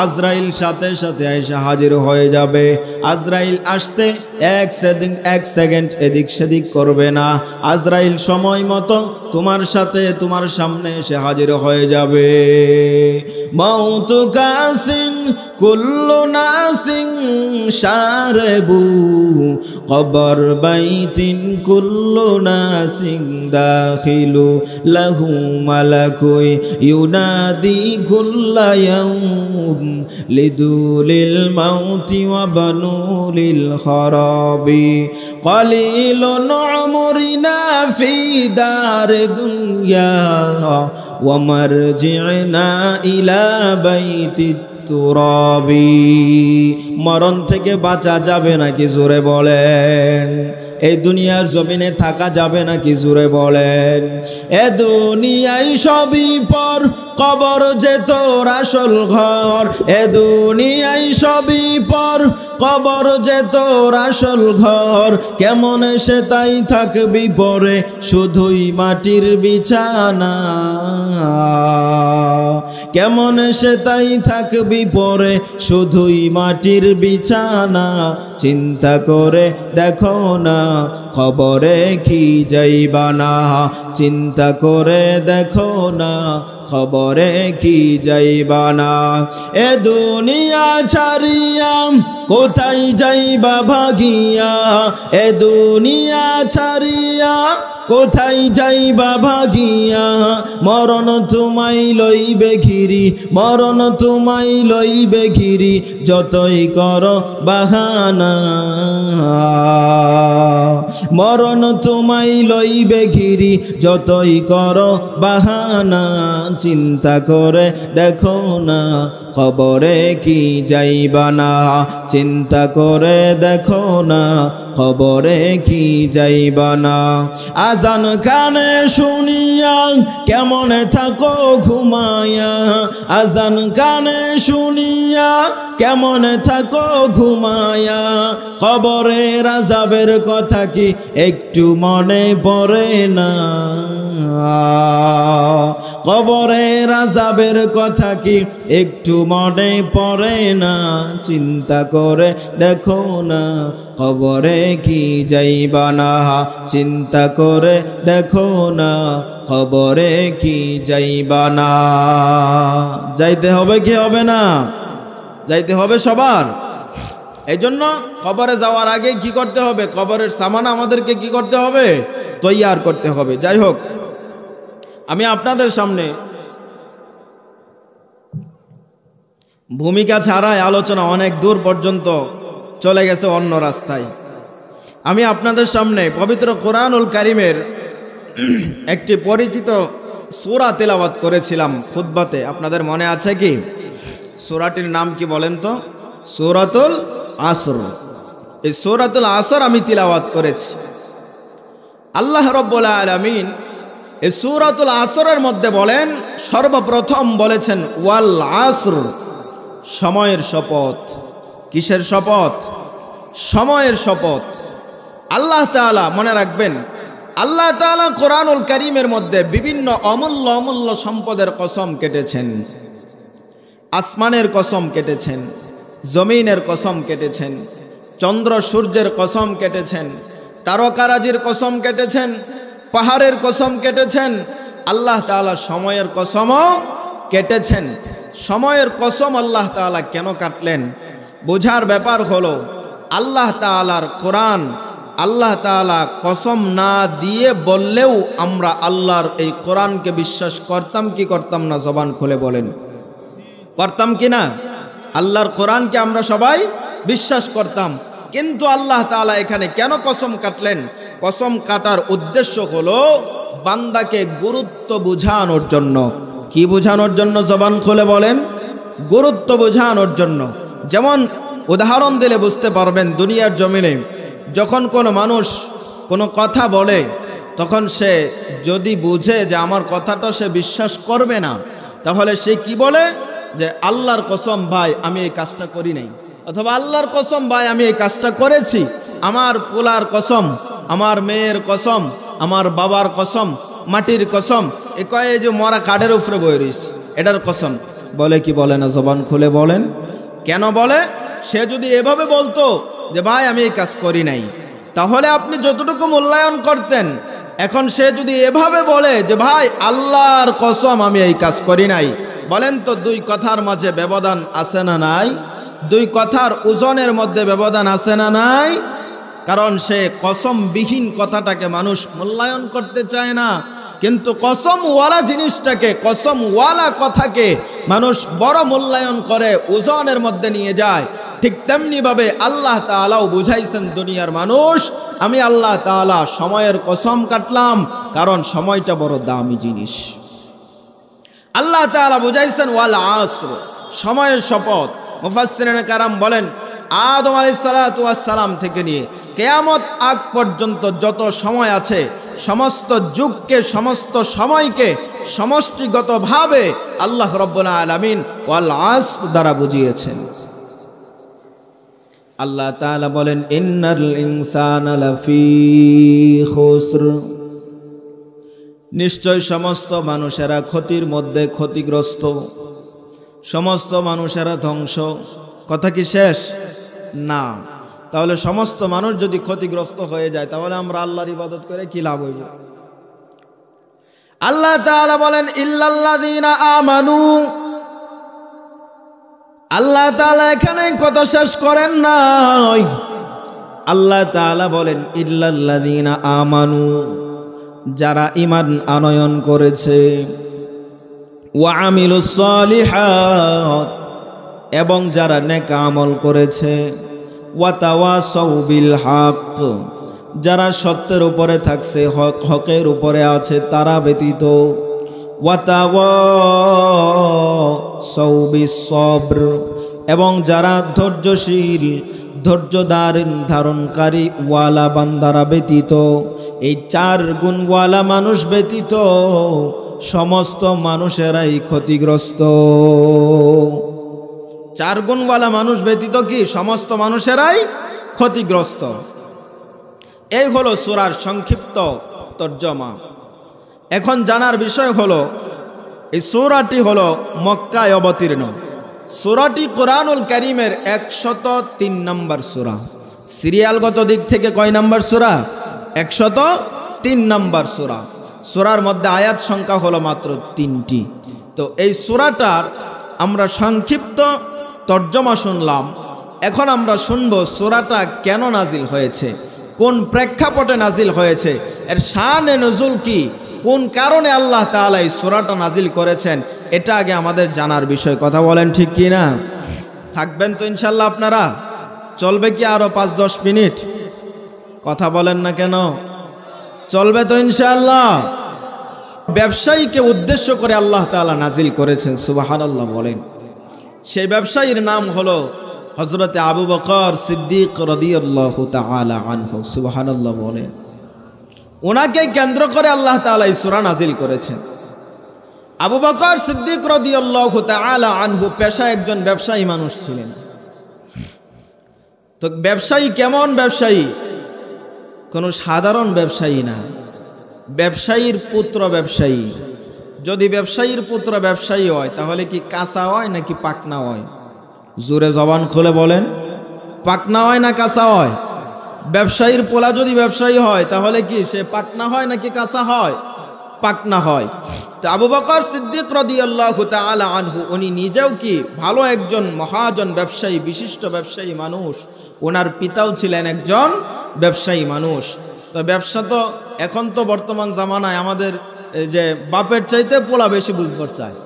আজরাইল সাথে সাথে আয়েশা হাজির হয়ে যাবে। আজরাইল আসতে এক সেকেন্ড এদিক সেদিক করবে না। আজরাইল সময় মতো তোমার সাথে তোমার সামনে এসে হাজির হয়ে যাবে। মাউতু কাসিন কুল্লু নাসিন শারবু কবর বাইতিন কুল্লু নাসিন দাখিলু লাহু মালাকুই ইউনাদি কুল্লা ইয়াউম লিদুলিল মাউতি ওয়া বানুলিল খারাবি কলিলুন উমরিনা ফি দার দুনিয়া ওয়া মারজি'না ইলা বাইতিত তুরাবি। মরণ থেকে বাঁচা যাবে নাকি জোরে বলেন? এই দুনিয়ার জমিনে থাকা যাবে নাকি জোরে বলেন? এ দুনিয়ায় সবই পর, কবর যে তোর আসল ঘর। এ দুনিয়ায় সবই পর, কবর যে তোর আসল ঘর। কেমন সে তাই থাকবি পরে শুধুই মাটির বিছানা। কেমন সে তাই থাকবি পরে শুধুই মাটির বিছানা। চিন্তা করে দেখো না খবরে কি যাইবা না। চিন্তা করে দেখো না খবরে কি যাইবা না। এ দুনিয়া ছাড়িয়া কোথায় যাইবা ভাগিয়া। এ দুনিয়া ছাড়িয়া কোথায় যাইবা ভাগিয়া। মরণ তোমায় লইবে ঘিরি, মরণ তোমায় লইবে ঘিরি যতই করো বাহানা। মরণ তোমায় লইবে ঘিরি যতই করো বাহানা। চিন্তা করে দেখো না কবরে কি যাইবা না, চিন্তা করে দেখো না কবরে কি যাইবা না। আজান কানে শুনিয়া কেমন থাকো ঘুমায়া, আজান কানে শুনিয়া কেমন থাকো ঘুমায়া, কবরের আযাবের কথা কি একটু মনে পড়ে না, কবরের আযাবের কথা কি একটু মনে পড়ে না, চিন্তা করে দেখো না কবরে কি যাইবা না, চিন্তা করে দেখো না কবরে কি যাইবা না। যাইতে হবে কি হবে না? যাইতে হবে সবার। এই জন্য কবরে যাওয়ার আগে কি করতে হবে? কবরের সামান আমাদেরকে কি করতে হবে? তৈয়ার করতে হবে। যাই হোক, আমি আপনাদের সামনে ভূমিকা ছাড়াই আলোচনা অনেক দূর পর্যন্ত চলে গেছে অন্য রাস্তায়। আমি আপনাদের সামনে পবিত্র কোরআনুল কারীমের একটি পরিচিত সূরা তেলাওয়াত করেছিলাম খুতবাতে। আপনাদের মনে আছে কি? সূরাটির নাম কি বলেন তো? সূরাতুল আসর। এই সূরাতুল আসর আমি তিলাওয়াত করেছি। আল্লাহ রাব্বুল আলামিন এই সূরাতুল আসরের মধ্যে বলেন, সর্বপ্রথম বলেছেন ওয়াল আসর, সময়ের শপথ। কিসের শপথ? সময়ের শপথ। আল্লাহ তাআলা, মনে রাখবেন, আল্লাহ তাআলা কোরআনুল কারীমের মধ্যে বিভিন্ন অমূল্য অমূল্য সম্পদের কসম কেটেছেন। আসমানের কসম কেটেছেন, জমিনের কসম কেটেছেন, চন্দ্র সূর্যের কসম কেটেছেন, তারকারাজির কসম কেটেছেন, পাহাড়ের কসম কেটেছেন। আল্লাহ তাআলা সময়ের কসমও কেটেছেন। সময়ের কসম আল্লাহ তাআলা কেন কাটলেন? বোঝার ব্যাপার হলো, আল্লাহ তাআলার কোরআন আল্লাহ তাআলা কসম না দিয়ে বললেও আমরা আল্লাহর এই কোরআনকে বিশ্বাস করতাম কি করতাম না? জবান খুলে বলেন, করতাম কি না? আল্লাহর কোরআনকে আমরা সবাই বিশ্বাস করতাম। কিন্তু আল্লাহ তাআলা এখানে কেন কসম কাটলেন? কসম কাটার উদ্দেশ্য হলো বান্দাকে গুরুত্ব বোঝানোর জন্য। কি বোঝানোর জন্য? জবান খুলে বলেন, গুরুত্ব বোঝানোর জন্য। যেমন উদাহরণ দিলে বুঝতে পারবেন, দুনিয়ার জমিনে যখন কোনো মানুষ কোনো কথা বলে, তখন সে যদি বুঝে যে আমার কথাটা সে বিশ্বাস করবে না, তাহলে সে কি বলে? যে আল্লাহর কসম ভাই আমি এই কাজটা করি নাই, অথবা আল্লাহর কসম ভাই আমি এই কাজটা করেছি, আমার পোলার কসম, আমার মেয়ের কসম, আমার বাবার কসম, মাটির কসম, এ কয়ে যে মরা কাঠের উপরে বয়ে রইস, এটার কসম। বলে কি বলে না? জবান খুলে বলেন। কেন বলে? সে যদি এভাবে বলতো যে ভাই আমি এই কাজ করি নাই, তাহলে আপনি যতটুকু মূল্যায়ন করতেন। এখন সে যদি এভাবে বলে যে ভাই আল্লাহর কসম আমি এই কাজ করি নাই, বলেন তো দুই কথার মাঝে ব্যবধান আছে না নাই? দুই কথার ওজনের মধ্যে ব্যবধান আছে না নাই? কারণ সে কসমবিহীন কথাটাকে মানুষ মূল্যায়ন করতে চায় না, কিন্তু কসমওয়ালা জিনিসটাকে, কসমওয়ালা কথাকে মানুষ বড় মূল্যায়ন করে, ওজনের মধ্যে নিয়ে যায়। ঠিক তেমনি ভাবে আল্লাহ তাআলাও বুঝাইছেন দুনিয়ার মানুষ, আমি আল্লাহ তাআলা সময়ের কসম কাটলাম, কারণ সময়টা বড় দামি জিনিস। আল্লাহ তাআলা বুঝাইছেন ওয়াল আসর, সময়ের শপথ। মুফাসসিরিনে কারাম বলেন, আদম আলাইহিস সালাতু ওয়াস সালাম থেকে নিয়ে কিয়ামত আগ পর্যন্ত যত সময় আছে, সমস্ত যুগকে, সমস্ত সময়কে সমষ্টিগতভাবে আল্লাহ রাব্বুল আলামিন ওয়াল আসর দ্বারা বুঝিয়েছেন। আল্লাহ তাআলা বলেন, ইন্নাল ইনসানা লাফি খুসর, নিশ্চয় সমস্ত মানুষেরা ক্ষতির মধ্যে ক্ষতিগ্রস্ত, সমস্ত মানুষেরা ধ্বংস। কথা কি শেষ? না। তাহলে সমস্ত মানুষ যদি ক্ষতিগ্রস্ত হয়ে যায়, তাহলে আমরা আল্লাহর ইবাদত করে কি লাভ হইব? আল্লাহ তাআলা বলেন ইল্লাল্লাযীনা আমানু। আল্লাহ তাআলা এখানে কথা শেষ করেন নাই। আল্লাহ তাআলা বলেন ইল্লাল্লাযীনা আমানু, যারা ঈমান আনয়ন করেছে, ওয়া আমিলুস সালিহাত, এবং যারা নেক আমল করেছে, ওয়া তাওয়াসাউ বিল হক, যারা সত্যের উপরে থাকছে, হকের উপরে আছে তারা ব্যতীত, ওয়াতাওয়াসাউ বিস-সবর, এবং যারা ধৈর্যশীল, ধৈর্য ধারণকারী ওয়ালা বান্দারা ব্যতীত, এই 4 গুণওয়ালা মানুষ ব্যতীত সমস্ত মানুষেরাই ক্ষতিগ্রস্ত। 4 গুণওয়ালা মানুষ ব্যতীত কি সমস্ত মানুষেরাই ক্ষতিগ্রস্ত। এই হলো সূরার সংক্ষিপ্ত তর্জমা। এখন জানার বিষয় হলো এই সূরাটি হলো মক্কায় অবতীর্ণ। সূরাটি কোরআনুল কারীমের 103 নম্বর সূরা। সিরিয়ালগত দিক থেকে কয় নম্বর সূরা? 103 নম্বর সূরা। সূরার মধ্যে আয়াত সংখ্যা হলো মাত্র 3টি। তো এই সূরাটার আমরা সংক্ষিপ্ত তর্জমা শুনলাম। এখন আমরা শুনব সূরাটা কেন নাজিল হয়েছে, কোন প্রেক্ষাপটে নাজিল হয়েছে, এর শানে নুজুল কি, কোন কারণে আল্লাহ তাআলা এই সূরাটা নাজিল করেছেন, এটা আগে আমাদের জানার বিষয়। কথা বলেন ঠিক কি না? থাকবেন তো ইনশাল্লাহ আপনারা? চলবে কি আরো 5-10 মিনিট? কথা বলেন না কেন? চলবে তো ইনশাআল্লাহ। ব্যবসায়ীকে উদ্দেশ্য করে আল্লাহ তাআলা নাজিল করেছেন, সুবহানাল্লাহ বলেন। সেই ব্যবসায়ীর নাম হলো হযরতে আবু বকর সিদ্দিক রাদিয়াল্লাহু তাআলা আনহু, সুবহানাল্লাহ বলেন। ওনাকে কেন্দ্র করে আল্লাহ তাআলা এই সূরা নাজিল করেছেন। আবু বকর সিদ্দিক রাদিয়াল্লাহু তাআলা আনহু পেশায় একজন ব্যবসায়ী মানুষ ছিলেন। তো ব্যবসায়ী কেমন ব্যবসায়ী? কোনো সাধারণ ব্যবসায়ী না, ব্যবসায়ীর পুত্র ব্যবসায়ী। যদি ব্যবসায়ীর পুত্র ব্যবসায়ী হয় তাহলে কি কাঁচা হয় নাকি পাকনা হয়? জোরে জবান খুলে বলেন, পাকনা হয় না কাঁচা হয়? ব্যবসায়ীর পোলা যদি ব্যবসায়ী হয় তাহলে কি সে পাকনা হয় নাকি কাঁচা হয়? পাকনা হয়। তো আবু বকর সিদ্দিক রাদিয়াল্লাহু তাআলা আনহু উনি নিজেও কি ভালো একজন মহাজন ব্যবসায়ী, বিশিষ্ট ব্যবসায়ী মানুষ। ওনার পিতাও ছিলেন একজন ব্যবসায়ী মানুষ। তো ব্যবসা তো এখন তো বর্তমান জামানায় আমাদের যে বাপের চাইতে পোলা বেশি বুঝবার চায়।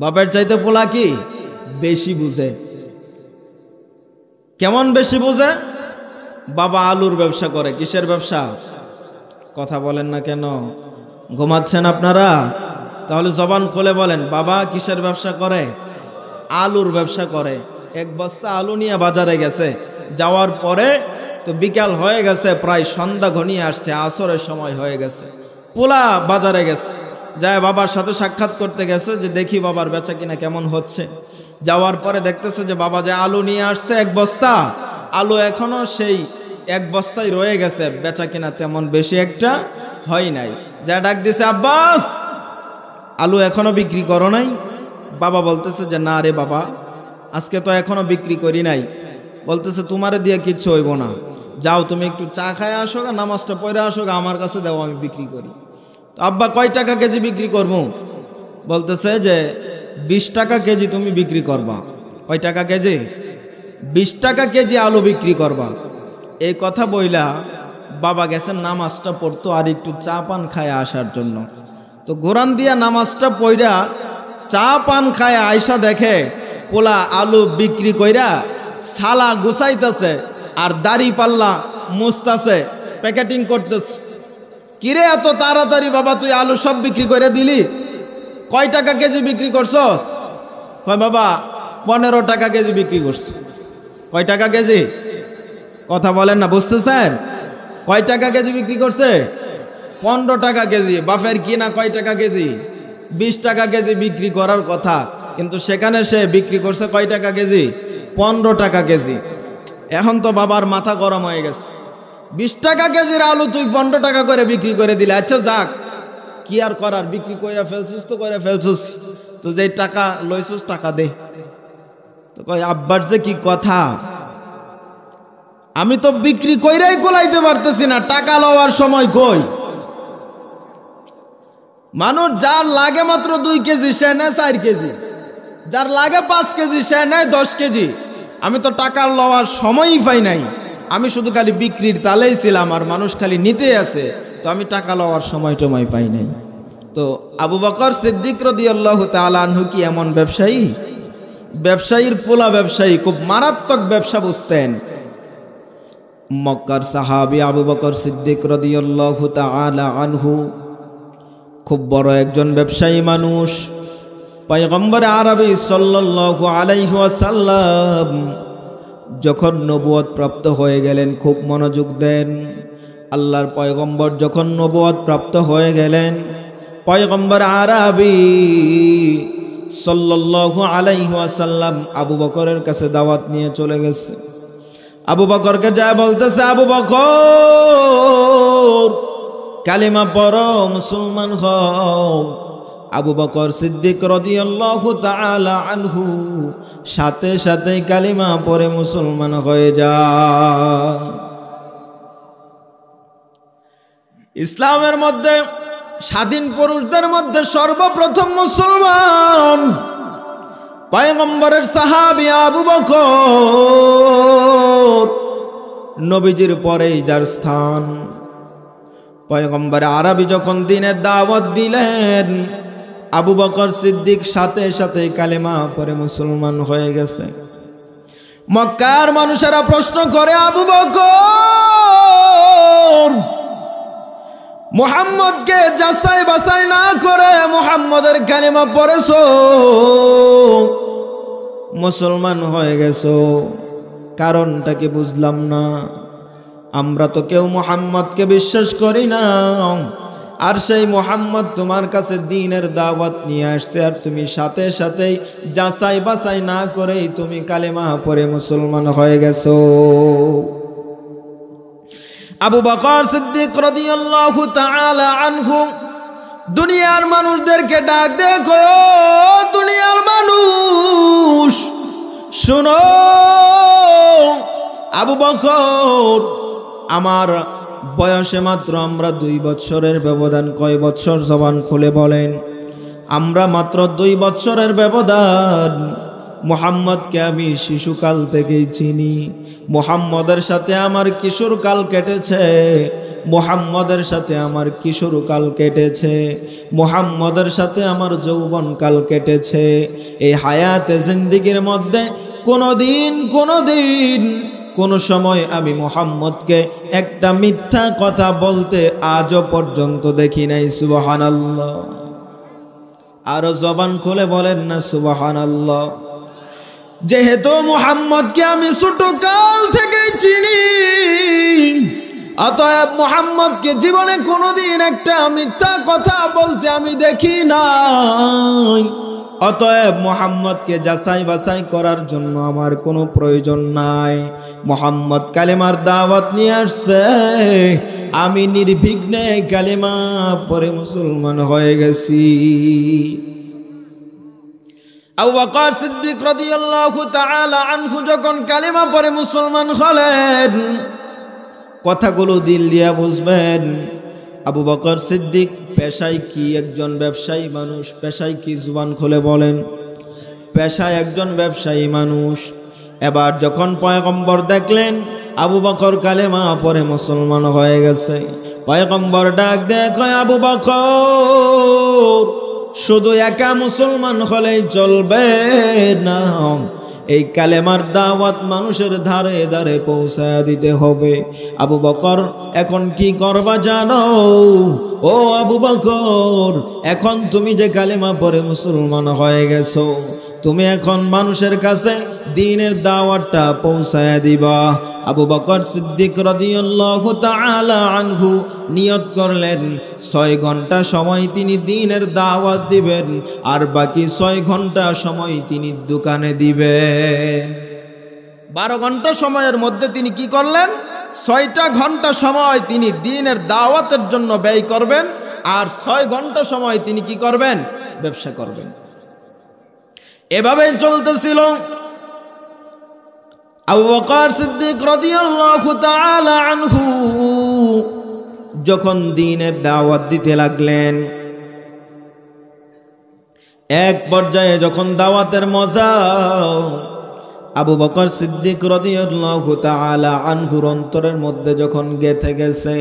বাপের চাইতে পোলা কি বেশি বুঝে। কেমন বেশি বুঝে? বাবা আলুর ব্যবসা করে। কিসের ব্যবসা? কথা বলেন না কেন? ঘুমাচ্ছেন আপনারা? তাহলে জবান খুলে বলেন, বাবা কিসের ব্যবসা করে? আলুর ব্যবসা করে। 1 বস্তা আলু নিয়ে বাজারে গেছে, যাওয়ার পরে তো বিকাল হয়ে গেছে, প্রায় সন্ধ্যা ঘনিয়ে আসছে, আসরের সময় হয়ে গেছে। পোলা বাজারে গেছে, যায় বাবার সাথে সাক্ষাৎ করতে গেছে যে দেখি বাবার বেচা কিনা কেমন হচ্ছে। যাওয়ার পরে দেখতেছে যে বাবা যে আলু নিয়ে আসছে 1 বস্তা, আলু এখনো সেই 1 বস্তায় রয়ে গেছে, বেচা কিনা তেমন বেশি একটা হয় নাই। যা ডাক দিছে, আব্বা আলু এখনো বিক্রি করো নাই? বাবা বলতেছে যে না রে বাবা, আজকে তো এখনো বিক্রি করি নাই। বলতেছে তোমারে দিয়ে কিচ্ছু হইব না, যাও তুমি একটু চা খায় আসো গা, নামাজটা পড়ে আসো গা, আমার কাছে দাও, আমি বিক্রি করি। তো আব্বা কয় টাকা কেজি বিক্রি করবো? বলতেছে যে 20 টাকা কেজি তুমি বিক্রি করবা। কয় টাকা কেজি? 20 টাকা কেজি আলু বিক্রি করবা। এই কথা বইলা বাবা গেছেন নামাজটা পড়তো আর একটু চা পান খায় আসার জন্য। তো গোরান দিয়া নামাজটা পড়া চা পান খায় আয়সা দেখে পোলা আলু বিক্রি কইরা সালা গুছাইতেছে আর দাড়ি পাল্লা মুছতাছে, প্যাকেটিং করতেছে। কিরে এত তাড়াতাড়ি বাবা তুই আলু সব বিক্রি করে দিলি? কয় টাকা কেজি বিক্রি করছস? কয় বাবা 15 টাকা কেজি বিক্রি করছি। কয় টাকা কেজি? কথা বলেন না, বুঝতেছেন? কয় টাকা কেজি বিক্রি করছে? 15 টাকা কেজি। বাপের কিনা কয় টাকা কেজি? 20 টাকা কেজি বিক্রি করার কথা, কিন্তু সেখানে সে বিক্রি করছে কয় টাকা কেজি? 15 টাকা কেজি। এখন তো বাবার মাথা গরম হয়ে গেছে। 20 টাকা কেজির আলু তুই 15 টাকা করে বিক্রি করে দিলে, আচ্ছা যাক কি আর করার, বিক্রি করে ফেলছিস তো করে ফেলছিস, তো যে টাকা লইছিস টাকা দে। তো কয় আব্বার যে কি কথা, আমি তো বিক্রি কইরাই কোলাইতে পারতেছি না, টাকা লওয়ার সময় কই? মানুষ যার লাগে মাত্র 2 কেজি সে নেয় 4 কেজি, যার লাগে 5 কেজি সে নেয় 10 কেজি। আমি তো টাকা লওয়ার সময়ই পাই নাই, আমি শুধু খালি বিক্রির তালেই ছিলাম আর মানুষ খালি নিতে আছে, তো আমি টাকা লওয়ার সময়টময় পাই নাই। তো আবু বকর সিদ্দিক রাদিয়াল্লাহু তাআলা আনহু কি এমন ব্যবসায়ী? ব্যবসায়ীর পোলা ব্যবসায়ী, খুব মারাত্মক ব্যবসা বুঝতেন। মক্কার সাহাবী আবু বকর সিদ্দিক রাদিয়াল্লাহু তাআলা আনহু খুব বড় একজন ব্যবসায়ী মানুষ। পয়গম্বর আরবি সাল্লাল্লাহু আলাইহি ওয়াসাল্লাম যখন নবুয়ত প্রাপ্ত হয়ে গেলেন, খুব মনোযোগ দেন, আল্লাহর পয়গম্বর যখন নবুয়ত প্রাপ্ত হয়ে গেলেন, পয়গম্বর আরবি সাল্লাল্লাহু আলাইহি ওয়াসাল্লাম আবু বকরের কাছে দাওয়াত নিয়ে চলে গেছে। আবু বকরকে যা বলতেছে, আবু বকর কালিমা পড়ো, মুসলমান হও। আবু বকর সিদ্দিক রাদিয়াল্লাহু তাআলা আনহু সাথে সাথে কালিমা পড়ে মুসলমান হয়ে যায়। ইসলামের মধ্যে স্বাধীন পুরুষদের মধ্যে সর্বপ্রথম মুসলমান পয়গম্বরের সাহাবী আবু বকর। নবীজির পরেই যার স্থান। পয়গম্বর আরবি যখন দ্বীনের দাওয়াত দিলেন, আবু বকর সিদ্দিক সাথে সাথে কালেমা পড়ে মুসলমান হয়ে গেছে। মক্কার মানুষেরা প্রশ্ন করে, আবু বকর মুহাম্মদকে যাচাই বাছাই না করে মুহাম্মদের কালেমা পড়েছো, মুসলমান হয়ে গেছো, কারণটা কি বুঝলাম না। আমরা তো কেউ মুহাম্মদকে বিশ্বাস করি না, আর সেই মুহাম্মদ তোমার কাছে দ্বীনের দাওয়াত নিয়ে আসছে, আর তুমি সাথে সাথেই যাচাই বাছাই না করেই তুমি কালেমা পড়ে মুসলমান হয়ে গেছো। আবু বকর সিদ্দিক রাদিয়াল্লাহু তাআলা আনহু দুনিয়ার মানুষদেরকে ডাক দিয়ে কয়, ও দুনিয়ার মানুষ শুনো, আবু বকর আমার বয়সে মাত্র আমরা 2 বছরের ব্যবধান। কয় বছর? জবান খুলে বলেন। আমরা মাত্র 2 বছরের ব্যবধান। মুহাম্মদকে আমি শিশুকাল থেকেই চিনি। মুহাম্মদের সাথে আমার কিশোরকাল কেটেছে, মুহাম্মদের সাথে আমার কিশোরকাল কেটেছে, মুহাম্মদের সাথে আমার যৌবনকাল কেটেছে। এই হায়াতে জিন্দেগির মধ্যে কোনোদিন কোনো সময় আমি মুহাম্মদকে একটা মিথ্যা কথা বলতে আজও পর্যন্ত দেখি নাই। সুবহানাল্লাহ। আরো জবান খুলে বলেন না সুবহানাল্লাহ। যেহেতু মুহাম্মদকে আমি ছোটকাল থেকে চিনি, অতএব মুহাম্মদকে জীবনে কোনোদিন একটা মিথ্যা কথা বলতে আমি দেখি নাই। অতএব মুহাম্মদকে যাচাই বাছাই করার জন্য আমার কোনো প্রয়োজন নাই। মুহাম্মদ কালেমার দাওয়াত নিয়ে আসছে, আমি নির্বিঘ্নে কালেমা পড়ে মুসলমান হয়ে গেছি। আবু বকর সিদ্দিক রাদিয়াল্লাহু তাআলা আনহু যখন কালেমা পড়ে মুসলমান হলেন, কথাগুলো দিল দিয়া বুঝবেন। আবু বকর সিদ্দিক পেশায় কি? একজন ব্যবসায়ী মানুষ। পেশায় কি? জুবান খুলে বলেন। পেশায় একজন ব্যবসায়ী মানুষ। এবার যখন পয়গম্বর দেখলেন আবু বকর কালেমা পড়ে মুসলমান হয়ে গেছে, পয়গম্বর ডাক দেয়, কয় আবু বকর শুধু একা মুসলমান হলেই চলবে না, এই কালেমার দাওয়াত মানুষের ধারে ধারে পৌঁছায় দিতে হবে। আবু বকর এখন কি করবা জানো? ও আবু বকর, এখন তুমি যে কালেমা পড়ে মুসলমান হয়ে গেছো, তুমি এখন মানুষের কাছে দ্বীনের দাওয়াতটা পৌঁছায় দিবা। আবু বকর সিদ্দিক রাদিয়াল্লাহু তাআলা আনহু নিয়ত করলেন 6 ঘন্টা সময় তিনি দ্বীনের দাওয়াত দিবেন, আর বাকি 6 ঘন্টা সময় তিনি দোকানে দিবেন। 12 ঘন্টা সময়ের মধ্যে তিনি কি করলেন? 6টা ঘন্টা সময় তিনি দ্বীনের দাওয়াতের জন্য ব্যয় করবেন, আর 6 ঘন্টা সময় তিনি কি করবেন? ব্যবসা করবেন। এভাবে চলতেছিল। আবু বকর সিদ্দিক রাদিয়াল্লাহু তাআলা আনহু যখন দ্বীনের দাওয়াত দিতে লাগলেন, এক পর্যায়ে যখন দাওয়াতের মজা আবু বকর সিদ্দিক রাদিয়াল্লাহু তাআলা আনহুর অন্তরের মধ্যে যখন গেঁথে গেছে,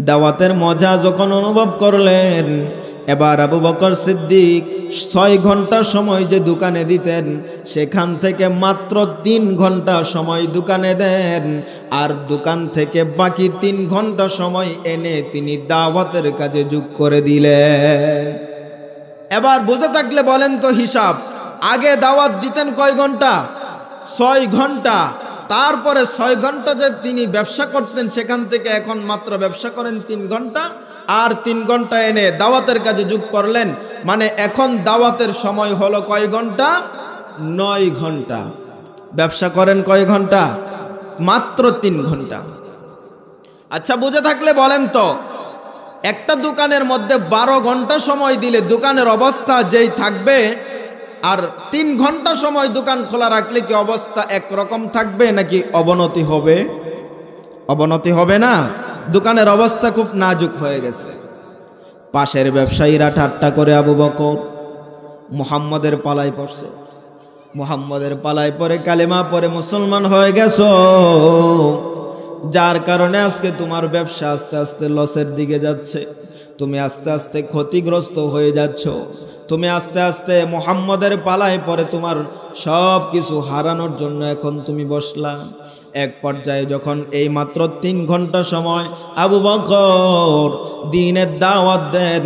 দাওয়াতের মজা যখন অনুভব করলেন, এবার আবু বকর সিদ্দিক 6 ঘন্টা সময় যে দোকানে দিতেন, সেখান থেকে মাত্র 3 ঘন্টা সময় দোকানে দেন, আর দোকান থেকে বাকি 3 ঘন্টা সময় এনে তিনি দাওয়াতের কাজে যোগ করে দিলেন। এবার বুঝে থাকলে বলেন তো হিসাব, আগে দাওয়াত দিতেন কয় ঘন্টা? 6 ঘন্টা। তারপরে 6 ঘন্টা যে তিনি ব্যবসা করতেন, সেখান থেকে এখন মাত্র ব্যবসা করেন 3 ঘন্টা, আর 3 ঘন্টা এনে দাওয়াতের কাজে যোগ করলেন। মানে এখন দাওয়াতের সময় হলো কয় ঘন্টা? 9 ঘন্টা। ব্যবসা করেন কয় ঘন্টা? মাত্র 3 ঘন্টা। আচ্ছা, বুঝে থাকলে বলেন তো, একটা দোকানের মধ্যে 12 ঘন্টা সময় দিলে দোকানের অবস্থা যেই থাকবে, আর 3 ঘন্টা সময় দোকান খোলা রাখলে কি অবস্থা একরকম থাকবে নাকি অবনতি হবে? অবনতি হবে না? দোকানের অবস্থা খুব নাজুক হয়ে গেছে। পাশের ব্যবসায়ীরা ঠাট্টা করে আবু বকর মুহাম্মদের পালায় পড়ছে, মুহাম্মদের পালায় পরে কালেমা পরে মুসলমান হয়ে গেছো, যার কারণে আজকে তোমার ব্যবসা আস্তে আস্তে লসের দিকে যাচ্ছে, তুমি আস্তে আস্তে ক্ষতিগ্রস্ত হয়ে যাচ্ছ, তুমি আস্তে আস্তে মুহাম্মদের পালায় পরে তোমার সব কিছু হারানোর জন্য এখন তুমি বসলা। এক পর্যায়ে যখন এই মাত্র 3 ঘন্টা সময় আবু বকর দ্বীনের দাওয়াত দেন,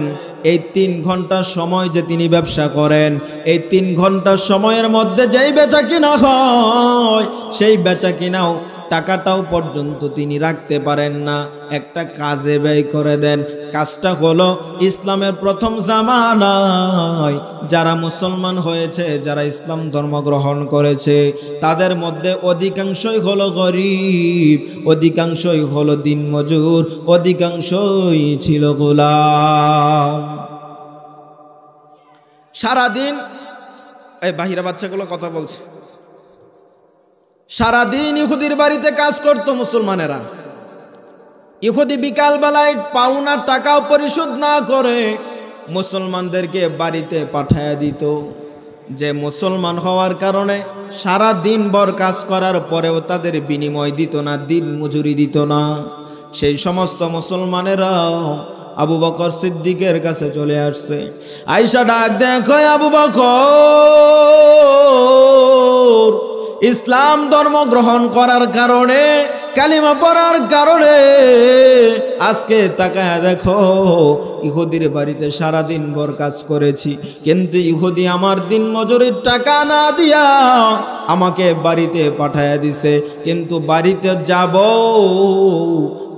এই 3 ঘন্টা সময় যে তিনি ব্যবসা করেন, এই 3 ঘন্টা সময়ের মধ্যে যেই বেচা কিনা হয়, সেই বেচা কিনাও টাকাটাও পর্যন্ত তিনি রাখতে পারেন না, একটা কাজে ব্যয় করে দেন। কাজটা হলো ইসলামের প্রথম জামানায় যারা মুসলমান হয়েছে, যারা ইসলাম ধর্ম গ্রহণ করেছে, তাদের মধ্যে অধিকাংশই হলো গরিব, অধিকাংশই হলো দিনমজুর, অধিকাংশই ছিল গোলাম। সারাদিন এই বাহিরা বাচ্চাগুলো কথা বলছে, সারাদিন ইহুদির বাড়িতে কাজ করত মুসলমানেরা। ইহুদি বিকাল বেলায় পাওনা টাকাও পরিশোধ না করে মুসলমানদেরকে বাড়িতে পাঠায় দিত, যে মুসলমান হওয়ার কারণে সারা দিন ভর কাজ করার পরেও তাদের বিনিময় দিত না, দিন মজুরি দিত না। সেই সমস্ত মুসলমানেরা আবু বকর সিদ্দিকের কাছে চলে আসছে। আয়েশা ডাক দেখো, আবু বকর ইসলাম ধর্ম গ্রহণ করার কারণে, কালিমা পড়ার কারণে আজকে তাকায় দেখো, ইহুদির বাড়িতে সারাদিন ভর কাজ করেছি, কিন্তু ইহুদি আমার দিন মজুরির টাকা না দিয়া আমাকে বাড়িতে পাঠায়া দিছে, কিন্তু বাড়িতে যাব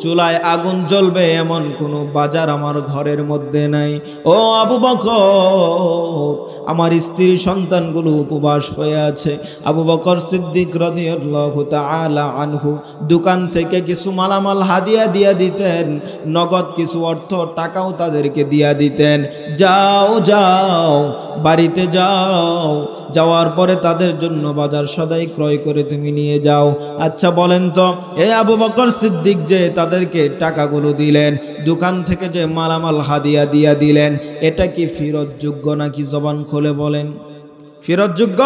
চুলায় আগুন জ্বলবে এমন কোনো বাজার আমার ঘরের মধ্যে নাই। ও আবু বকর, আমার স্ত্রী সন্তানগুলো উপবাস হয়ে আছে। আবু বকর সিদ্দিক রাদিয়াল্লাহু তাআলা আনহু দোকান থেকে কিছু মালামাল হাদিয়া দিয়া দিতেন, নগদ কিছু অর্থ টাকাও তাদেরকে দিয়া দিতেন। যাও যাও বাড়িতে যাও, যাওয়ার পরে তাদের জন্য বাজার সদাই ক্রয় করে তুমি নিয়ে যাও। আচ্ছা বলেন তো, এই আবু বকর সিদ্দিক যে তাদেরকে টাকাগুলো দিলেন, দোকান থেকে যে মালামাল হাদিয়া দিয়া দিলেন, এটা কি ফেরতযোগ্য নাকি? জবান খুলে বলেন। ফেরতযোগ্য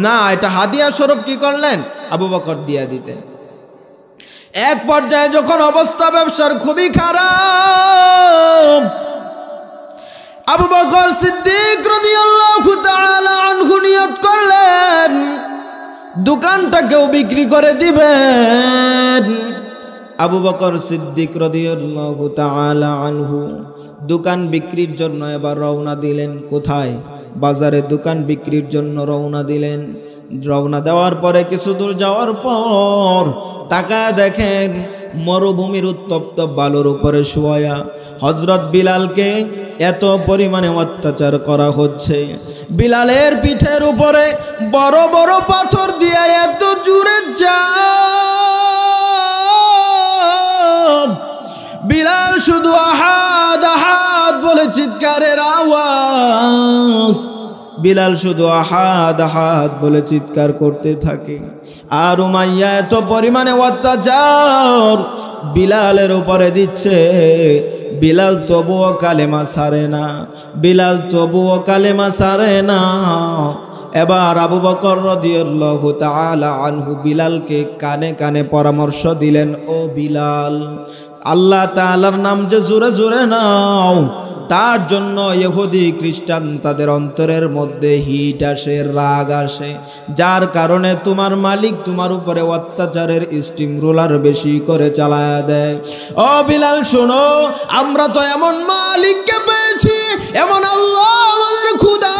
না, এটা হাদিয়া স্বরূপ কি করলেন? আবু বকর দিয়া দিতেন। এক পর্যায়ে যখন অবস্থা ব্যবসার খুবই খারাপ, আবু বকর সিদ্দিক রাদিয়াল্লাহু তাআলা আনহু নিয়ত করলেন দোকানটাকেও বিক্রি করে দিবেন। আবু বকর সিদ্দিক রাদিয়াল্লাহু তাআলা আনহু দোকান বিক্রির জন্য এবার রওনা দিলেন। কোথায়? বাজারে দোকান বিক্রির জন্য রওনা দিলেন। রওনা দেওয়ার পরে কিছু দূর যাওয়ার পর তাকায় দেখেন মরুভূমির উত্তপ্ত বালুর উপরে শুয়া হযরত বিলালকে এত পরিমাণে অত্যাচার করা হচ্ছে। বিলালের পিঠের উপরে বড় বড় পাথর দিয়ে এত জোরে চাপ, বিলাল শুধু আহাদ আহাদ বলে চিৎকারের আওয়াজ, বিলাল শুধু আহাদ আহাদ বলে চিৎকার করতে থাকে। আর উমাইয়া এত পরিমাণে অত্যাচার বিলালের উপরে দিচ্ছে, বিলাল তবুও কালেমা ছাড়ে না, বিলাল তবুও কালেমা ছাড়ে না। এবার আবু বকর রাদিয়াল্লাহু তাআলা আনহু বিলালকে কানে কানে পরামর্শ দিলেন, ও বিলাল, আল্লাহ তাআলার নাম যে জোরে জোরে নাও, তার জন্য ইহুদি খ্রিস্টান তাদের অন্তরের মধ্যে হিট আসে, রাগ আসে, যার কারণে তোমার মালিক তোমার উপরে অত্যাচারের স্টিম রোলার বেশি করে চালায়া দেয়। ও বিলাল শোনো, আমরা তো এমন মালিককে পেয়েছি, এমন আল্লাহ আমাদের খোদা,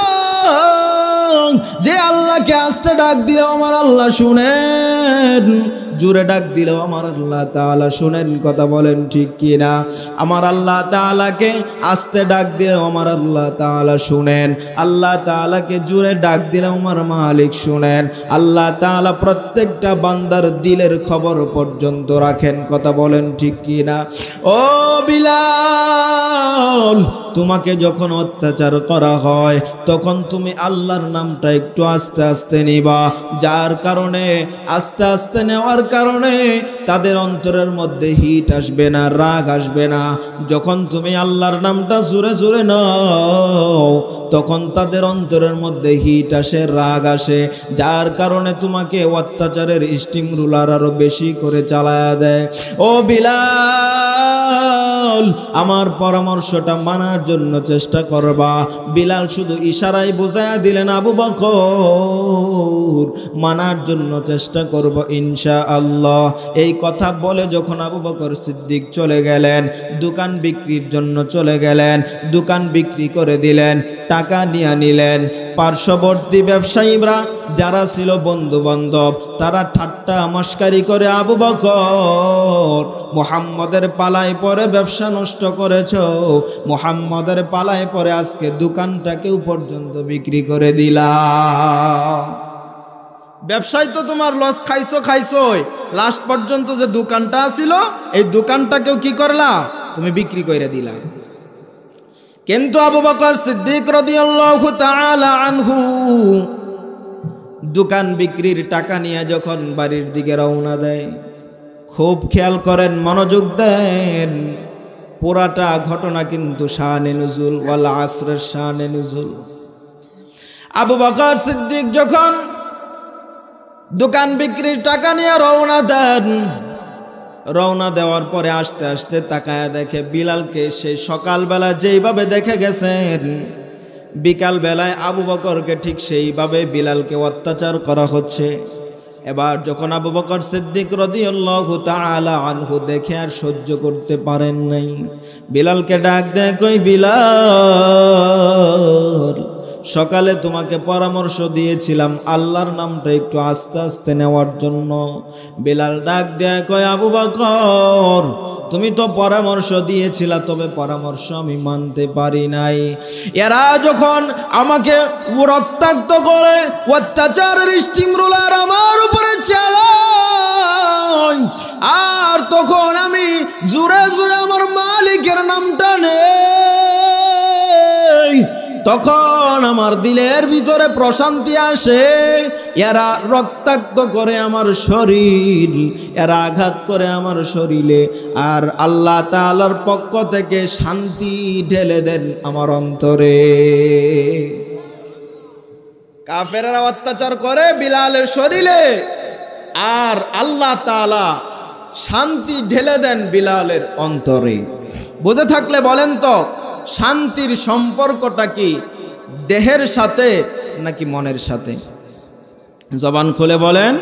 যে আল্লাহকে আস্তে ডাক দিলেও আমার আল্লাহ শুনেন, জোরে ডাক দিলেও আমার আল্লাহ তাআলা শুনেন। কথা বলেন ঠিক কি না? আমার আল্লাহ তাআলাকে আস্তে ডাক দিলেও আমার আল্লাহ তাআলা শুনেন, আল্লাহ তাআলাকে জোরে ডাক দিলেও আমার মালিক শুনেন। আল্লাহ তাআলা প্রত্যেকটা বান্দার দিলের খবর পর্যন্ত রাখেন। কথা বলেন ঠিক কি না? ও বিলাল, তোমাকে যখন অত্যাচার করা হয় তখন তুমি আল্লাহর নামটা একটু আস্তে আস্তে নিবা, যার কারণে আস্তে আস্তে নেওয়ার কারণে তাদের অন্তরের মধ্যে হিট আসবে না, রাগ আসবে না। যখন তুমি আল্লাহর নামটা জোরে জোরে নাও তখন তাদের অন্তরের মধ্যে হিট আসে, রাগ আসে, যার কারণে তোমাকে অত্যাচারের স্টিম রুলার আরো বেশি করে চালায়া দেয়। ও বিলাল, আমার পরামর্শটা মানার জন্য চেষ্টা করবা। বিলাল শুধু ইশারায় বোঝায়া দিলেন আবু বকর, মানার জন্য চেষ্টা করব ইনশাআল্লাহ। এই কথা বলে যখন আবু বকর সিদ্দিক চলে গেলেন, দোকান বিক্রির জন্য চলে গেলেন, দোকান বিক্রি করে দিলেন, টাকা নিয়ে নিলেন। পার্শ্ববর্তী ব্যবসায়ীরা যারা ছিল বন্ধু বান্ধব, তারা ঠাট্টা মস্কারি করে আবু বকর, মুহাম্মদের পালায় পরে ব্যবসা নষ্ট করেছো, মুহাম্মদের পালায় পরে আজকে দোকানটাকেও পর্যন্ত বিক্রি করে দিলা। ব্যবসায় তো তোমার লস খাইছোই, লাস্ট পর্যন্ত যে দোকানটা ছিল এই দোকানটাকেও কি করলা? তুমি বিক্রি করে দিলা। কিন্তু আবু বকর সিদ্দিক রাদিয়াল্লাহু তাআলা আনহু দোকান বিক্রির টাকা নিয়ে যখন বাড়ির দিকে রওনা দেয়, খুব খেয়াল করেন, মনোযোগ দেন, পুরাটা ঘটনা কিন্তু শানে নুজুল, ওয়াল আসরের শানে নুজুল। আবু বকর সিদ্দিক যখন দোকান বিক্রির টাকা নিয়ে রওনা দেন, রওনা দেওয়ার পরে আস্তে আস্তে তাকায়া দেখে বিলালকে সেই সকালবেলা যেইভাবে দেখে গেছেন, বিকাল বেলায় আবু বকরকে ঠিক সেইভাবে বিলালকে অত্যাচার করা হচ্ছে। এবার যখন আবু বকর সিদ্দিক রাদিয়াল্লাহু তাআলা আনহু দেখে আর সহ্য করতে পারেন নাই, বিলালকে ডাক দেয়, কই বিলাল, সকালে তোমাকে পরামর্শ দিয়েছিলাম আল্লাহর নামটা একটু আস্তে আস্তে নেওয়ার জন্য। বিলাল ডাক দেয়, কয় আবু বকর, তুমি তো পরামর্শ দিয়েছিলা, তবে পরামর্শ আমি মানতে পারি নাই। এরা যখন আমাকে রক্তাক্ত করে অত্যাচারের স্টিম রোলার আমার উপরে চালায়, আর তখন আমি জোরে জোরে আমার মালিকের নামটা নেই, তখন আমার দিলের ভিতরে প্রশান্তি আসে। এরা রক্তাক্ত করে আমার শরীর, এরা আঘাত করে আমার শরীরে, আর আল্লাহ তাআলার পক্ষ থেকে শান্তি ঢেলে দেন আমার অন্তরে। কাফেররা অত্যাচার করে বিলালের শরীরে, আর আল্লাহ তাআলা শান্তি ঢেলে দেন বিলালের অন্তরে। বুঝে থাকলে বলেন তো, শান্তির সম্পর্কটা কি দেহের সাথে নাকি মনের সাথে? জবান খুলে বলেন।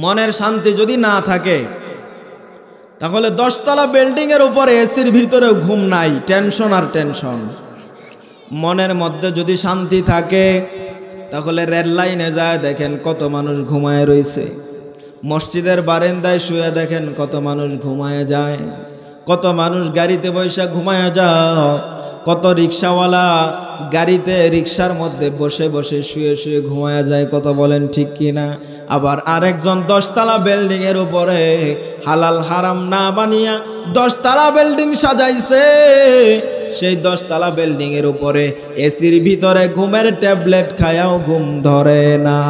মনের শান্তি যদি না থাকে তাহলে 10 তলা বিল্ডিং এর উপরে এসির ভিতরে ঘুম নাই, টেনশন আর টেনশন। মনের মধ্যে যদি শান্তি থাকে তাহলে রেল লাইনে যায় দেখেন কত মানুষ ঘুমায় রয়েছে, মসজিদের বারান্দায় শুয়ে দেখেন কত মানুষ ঘুমায় যায়, কত মানুষ গাড়িতে বসে ঘুমায় যায়, কত রিক্সাওয়ালা গাড়িতে রিক্সার মধ্যে বসে বসে শুয়ে শুয়ে ঘুমায় যায়। কত বলেন ঠিক কিনা? আবার আরেকজন 10 তলা বিল্ডিং এর উপরে হালাল হারাম না বানিয়া 10 তলা বিল্ডিং সাজাইছে, সেই 10 তলা বিল্ডিং এর উপরে এসির ভিতরে ঘুমের ট্যাবলেট খায়াও ঘুম ধরে না।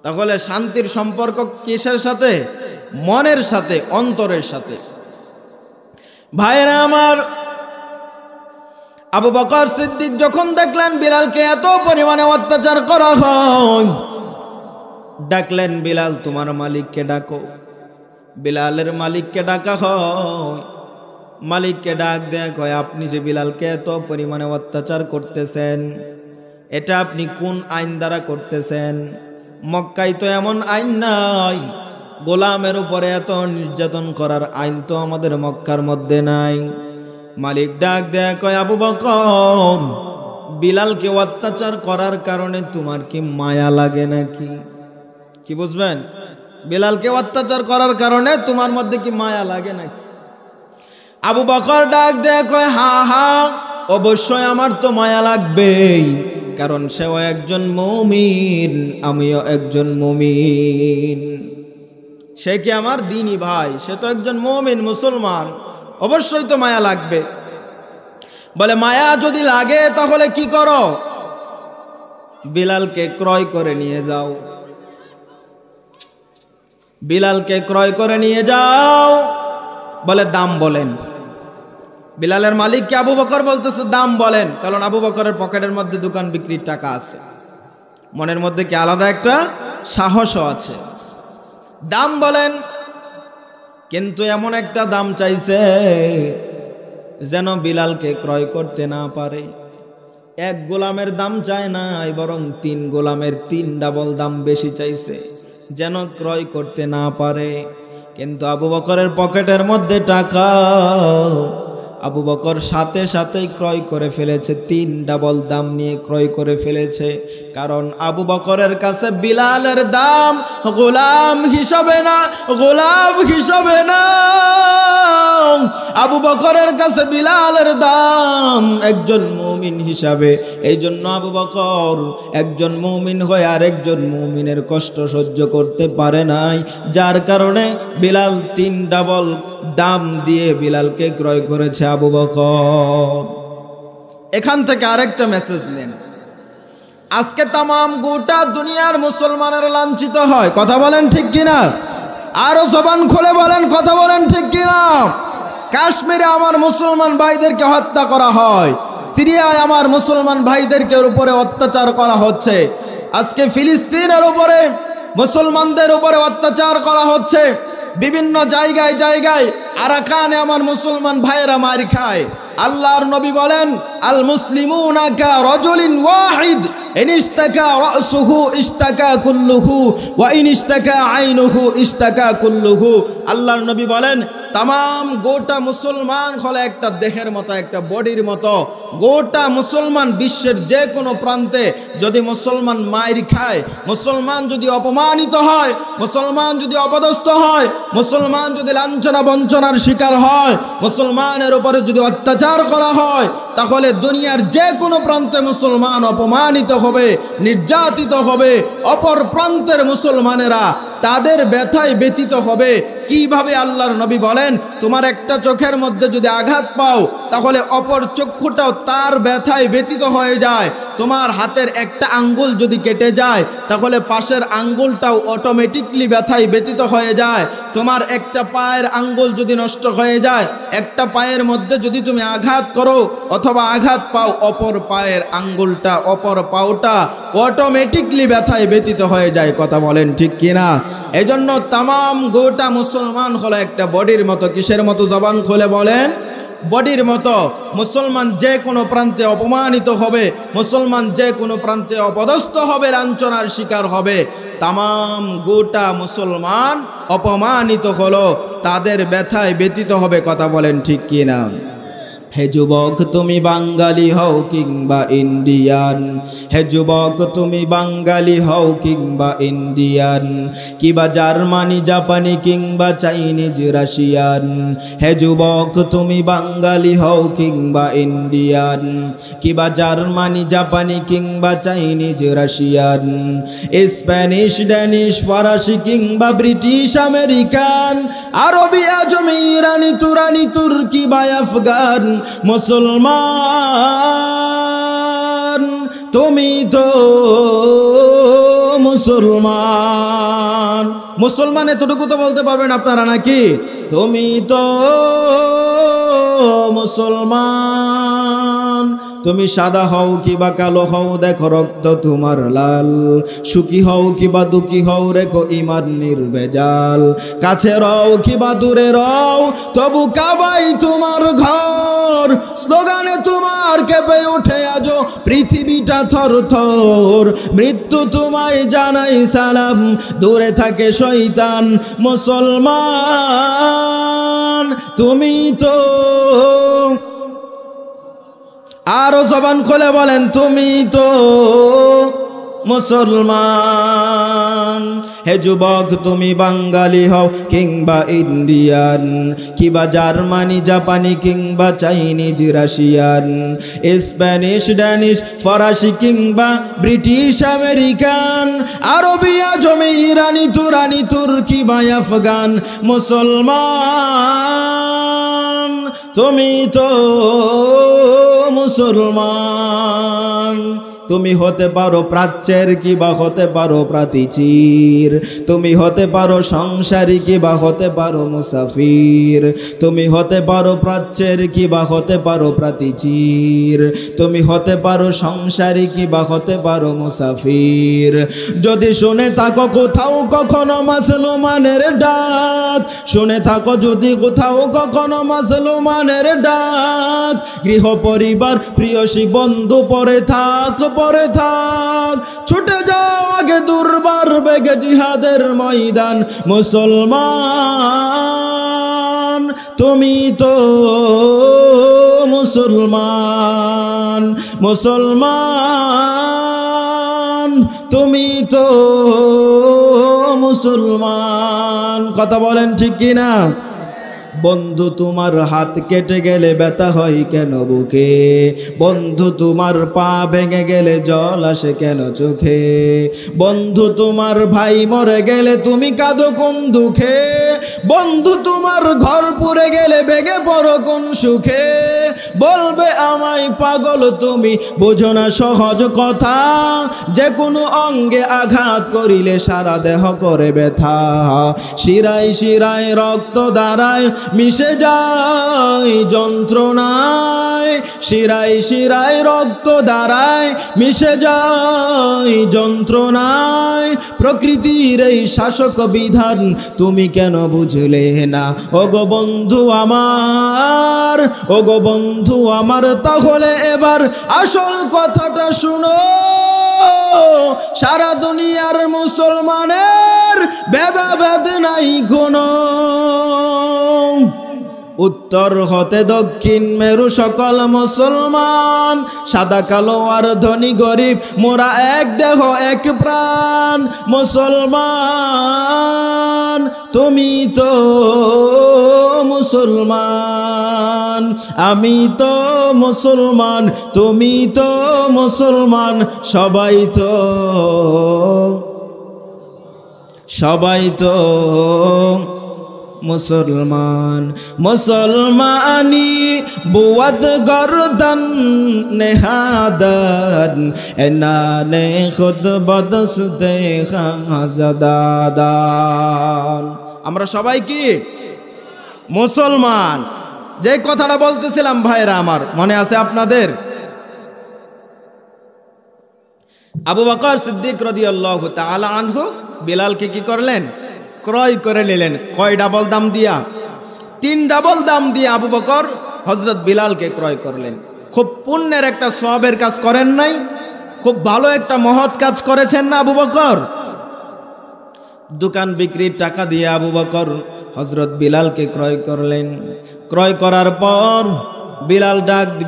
তাহলে শান্তির সম্পর্ক কিসের সাথে? মনের সাথে, অন্তরের সাথে। ভাইরা আমার, আবু বকর সিদ্দিক যখন দেখলেন বিলালকে এত পরিমাণে অত্যাচার করা হয়, ডাকলেন, বিলাল তোমার মালিককে ডাকো। বিলালের মালিককে ডাকা হয়। মালিককে ডাক দেয়া কয়, আপনি যে বিলালকে এত পরিমাণে অত্যাচার করতেছেন, এটা আপনি কোন আইন দ্বারা করতেছেন? মক্কায় তো এমন আইন নাই, গোলামের উপরে এত নির্যাতন করার আইন তো আমাদের মক্কার মধ্যে নাই। মালিক ডাক দেয়া কয়, আবু বকর, বিলালকে অত্যাচার করার কারণে তোমার কি মায়া লাগে নাকি? কি বুঝবেন? বিলালকে অত্যাচার করার কারণে তোমার মধ্যে কি মায়া লাগে নাকি? আবু বকর ডাক দেয়া কয়, হা হা, অবশ্যই আমার তো মায়া লাগবেই, কারণ সেও একজন মুমিন, আমিও একজন মুমিন। সে কি আমার দিনী ভাই, সে তো একজন মুমিন মুসলমান, অবশ্যই তো মায়া লাগবে। বলে, মায়া যদি লাগে তাহলে কি করো? বিলালকে ক্রয় করে নিয়ে যাও, বিলালকে ক্রয় করে নিয়ে যাও। বলে, দাম বলেন। বিলালের মালিককে আবু বকর বলতেছে, দাম বলেন, কারণ আবু বকরের পকেটের মধ্যে দোকান বিক্রির টাকা আছে, মনের মধ্যে কি আলাদা একটা সাহসও আছে। দাম বলেন। কিন্তু এমন একটা দাম চাইছে যেন বিলালকে ক্রয় করতে না পারে। এক গোলামের দাম চায় না, বরং 3 গোলামের 3 ডাবল দাম বেশি চাইছে, যেন ক্রয় করতে না পারে। কিন্তু আবু বকরের পকেটের মধ্যে টাকা, আবু বকর সাথে সাথেই ক্রয় করে ফেলেছে, 3 ডাবল দাম নিয়ে ক্রয় করে ফেলেছে। কারণ আবু বকরের কাছে বিলালের দাম গোলাম হিসাবে না, গোলাম হিসাবে না, আবু বকরের কাছে বিলালের দাম একজন মুমিন হিসাবে। এই জন্য আবু বকর একজন মুমিন হয়ে আরেকজন মুমিনের কষ্ট সহ্য করতে পারে নাই, যার কারণে বিলাল 3 ডাবল দাম দিয়ে বিলালকে ক্রয় করেছে আবু বকর। এখান থেকে আরেকটা মেসেজ নেন। আজকে তামাম গোটা দুনিয়ার মুসলমানেরা লাঞ্ছিত হয়, কথা বলেন ঠিক কিনা? আরো জবান খুলে বলেন, কথা বলেন ঠিক কিনা? কাশ্মীরে আমার মুসলমান ভাইদেরকে হত্যা করা হয়, সিরিয়ায় আমার মুসলমান ভাইদেরকে উপরে অত্যাচার করা হচ্ছে, আজকে ফিলিস্তিনের উপরে মুসলমানদের উপরে অত্যাচার করা হচ্ছে, বিভিন্ন জায়গায় জায়গায় আরাকানে আমার মুসলমান ভাইয়েরা মার খায়। আল্লাহর নবী বলেন, আল মুসলিমুনা কা রাজুলিন ওয়াহিদ, ইন ইশতাকা রাসুহু ইশতাকা কুল্লুহু ওয়া ইন ইশতাকা আইনুহু ইশতাকা কুল্লুহু। আল্লাহর নবী বলেন, তামাম গোটা মুসলমান হলো একটা দেহের মতো, একটা বডির মতো। গোটা মুসলমান বিশ্বের যে কোনো প্রান্তে যদি মুসলমান মাইর খায়, মুসলমান যদি অপমানিত হয়, মুসলমান যদি অপদস্থ হয়, মুসলমান যদি লাঞ্ছনা বঞ্চনার শিকার হয়, মুসলমানের উপরে যদি অত্যাচার করা হয়, তাহলে দুনিয়ার যে কোনো প্রান্তে মুসলমান অপমানিত হবে, নির্যাতিত হবে। অপর প্রান্তের মুসলমানেরা তাদের ব্যথায় ব্যথিত হবে। কিভাবে? আল্লাহর নবী বলেন, তোমার একটা চোখের মধ্যে যদি আঘাত পাও, তাহলে অপর চক্ষুটাও তার ব্যথায় ব্যথিত হয়ে যায়। তোমার হাতের একটা আঙ্গুল যদি কেটে যায়, তাহলে পাশের আঙ্গুলটাও অটোমেটিকলি ব্যথায় ব্যথিত হয়ে যায়। তোমার একটা পায়ের আঙ্গুল যদি নষ্ট হয়ে যায়, একটা পায়ের মধ্যে যদি তুমি আঘাত করো অথবা আঘাত পাও, অপর পায়ের আঙ্গুলটা, অপর পাওটা অটোমেটিকলি ব্যথায় ব্যথিত হয়ে যায়। কথা বলেন ঠিক কিনা? এজন্য তামাম গোটা মুসলমান হলো একটা বডির মতো। কিসের মতো? জবান খুলে বলেন, বডির মতো। মুসলমান যে কোনো প্রান্তে অপমানিত হবে, মুসলমান যে কোনো প্রান্তে অপদস্থ হবে, লাঞ্ছনার শিকার হবে। তামাম গোটা মুসলমান অপমানিত হলো, তাদের ব্যথায় ব্যথিত হবে। কথা বলেন ঠিক কিনা? হে যুবক, তুমি বাঙালি হও কিংবা ইন্ডিয়ান, হে যুবক তুমি বাঙালি হও কিংবা ইন্ডিয়ান, কিবা জার্মানি জাপানি কিংবা চাইনিজ রাশিয়ান, হে যুবক তুমি বাঙালি হও কিংবা ইন্ডিয়ান, কিবা জার্মানি জাপানি কিংবা চাইনিজ রাশিয়ান, স্প্যানিশ ড্যানিশ ফরাসি কিংবা ব্রিটিশ আমেরিকান, আরবি আজমি ইরানি তুরানি তুর্কি বা আফগান, মুসলমান তুমি তো মুসলমান। মুসলমান এতটুকু তো বলতে পারবেন আপনারা নাকি? তুমি তো মুসলমান। তুমি সাদা হও কিবা কালো হও, দেখো রক্ত তোমার লাল। সুখী হও কিবা দুঃখী হও, রেখো ঈমান নির্ভেজাল। কাছে রও কিবা দূরে রও, তবু কাবাই তোমার ঘর। স্লোগানে তোমার কেঁপে ওঠে আজো পৃথিবীটা থর থর। মৃত্যু তোমায় জানাই সালাম, দূরে থাকে শয়তান। মুসলমান তুমি তো, আরো জবান খুলে বলেন, তুমি তো মুসলমান। হে যুবক, তুমি বাঙালি হও কিংবা ইন্ডিয়ান, কিংবা জার্মানি জাপানি কিংবা চাইনিজ রাশিয়ান, স্প্যানিশ ড্যানিশ ফরাসি কিংবা ব্রিটিশ আমেরিকান, আরবিয়া জমি ইরানি তুরানি তুর্কি বা আফগান। মুসলমান তুমি তো মুসলমান। তুমি হতে পারো প্রাচ্যের কিবা হতে পারো প্রাতিচির, তুমি হতে পারো সংসারী কিবা হতে পারো মুসাফির। তুমি হতে পারো প্রাচ্যের কিবা হতে পারো প্রাতিচির, তুমি হতে পারো সংসারী কিবা হতে পারো মুসাফির। যদি শুনে থাকো কোথাও কখনো মুসলমানের ডাক, শুনে থাকো যদি কোথাও কখনো মুসলমানের ডাক, গৃহ পরিবার প্রিয়সী বন্ধু পরে থাক, পরে থাক। ছুটে যাও আগে দুর্বার বেগে জিহাদের ময়দান। মুসলমান তুমি তো মুসলমান। মুসলমান তুমি তো মুসলমান। কথা বলেন ঠিক কিনা? বন্ধু তোমার হাত কেটে গেলে ব্যথা হয় কেন বুকে? বন্ধু তোমার পা ভেঙে গেলে জল আসে কেন চোখে? বন্ধু তোমার ভাই মরে গেলে তুমি কাঁদো কোন দুঃখে? বন্ধু তোমার ঘর পুড়ে গেলে ভেঙে পড়ো কোন সুখে? বলবে আমায় পাগল তুমি, বোঝো না সহজ কথা। যে কোনো অঙ্গে আঘাত করিলে সারা দেহ করে ব্যথা। শিরায় শিরায় রক্ত দাঁড়ায় মিশে যায় যন্ত্রণায়। শিরায় শিরায় রক্ত দাঁড়ায় মিশে যায় যন্ত্রণায়। প্রকৃতির এই শাসক বিধান তুমি কেন বুঝলে না? ওগো বন্ধু আমার, ওগো বন্ধু আমার, তাহলে এবার আসল কথাটা শুনো। সারা দুনিয়ার মুসলমানের ভেদাভেদ নাই কোনো। উত্তর হতে দক্ষিণ মেরু সকল মুসলমান। সাদা কালো আর ধনী গরিব মোরা এক দেহ এক প্রাণ। মুসলমান তুমি তো মুসলমান, আমি তো মুসলমান, তুমি তো মুসলমান। সবাই তো, সবাই তো মুসলমান। মুসলমানি বুয়াদ গর্দন নেহাদন এনানে খুদ বদস্তে খাজাদাদান। আমরা সবাই কি মুসলমান? যে কথাটা বলতেছিলাম ভাইরা আমার, মনে আছে আপনাদের? আবু বকর সিদ্দিক রাদিয়াল্লাহু তাআলা আনহু বিলালকে কি করলেন? ক্রয় করে নিলেন। কয় ডাবল দাম দিয়া? 3 ডাবল দাম দিয়ে আবু বকর হযরত বিলালকে ক্রয় করলেন। খুব পুণ্যের একটা সওয়াবের কাজ করেন নাই? খুব ভালো একটা মহৎ কাজ করেছেন না আবু বকর? দোকান বিক্রির টাকা দিয়ে আবু বকর হযরত বিলালকে ক্রয় করলেন। ক্রয় করার পর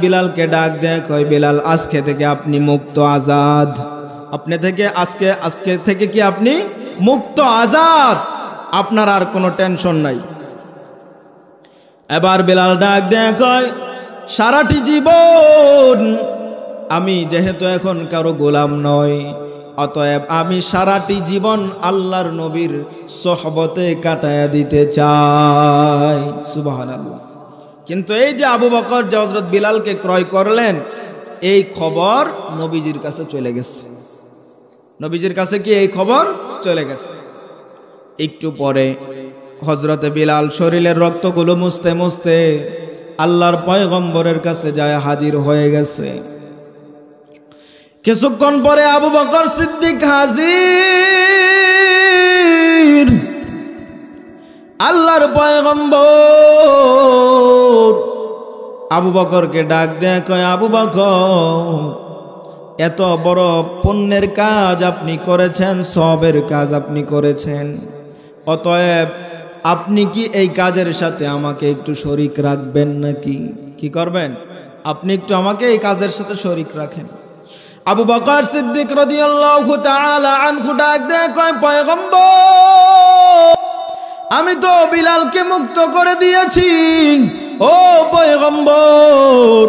বিলালকে ডাক দেয়, কয় বিলাল, আজকে থেকে আপনি মুক্ত আজাদ। আপনি থেকে আজকে থেকে কি আপনি মুক্ত আজাদ, আপনার আর কোনো টেনশন নাই। এবার বিলাল ডাক দেয়, কয় সারাটি জীবন আমি যেহেতু এখন কারো গোলাম নয়, অতএব আমি সারাটি জীবন আল্লাহর নবীর সোহবতে কাটায়া দিতে চাই। সুবহানাল্লাহ। কিন্তু এই যে আবু বকর যে হযরত বিলালকে ক্রয় করলেন, এই খবর নবীজির কাছে চলে গেছে। নবীজির কাছে কি এই খবর চলে গেছে? একটু পরে হযরতে বিলাল শরীরের রক্তগুলো মুছতে মুছতে আল্লাহর পয়গম্বরের কাছে যায় হাজির হয়ে গেছে। কিছুক্ষণ পরে আবু বকর সিদ্দিক হাজির। আল্লাহর পয়গম্বর আবু বকরকে ডাক দেয়, কয় আবু বকর, এত বড় পুণ্যের কাজ আপনি করেছেন, সওয়াবের কাজ আপনি করেছেন, অতএব আপনি কি এই কাজের সাথে আমাকে একটু শরীক রাখবেন নাকি? কি করবেন? আপনি একটু আমাকে এই কাজের সাথে শরীক রাখেন। আবু বকর সিদ্দিক রাদিয়াল্লাহু তাআলা আনহু ডাক দেয়, কয় পয়গম্বর, আমি তো বিলালকে মুক্ত করে দিয়েছি, ও পয়গম্বর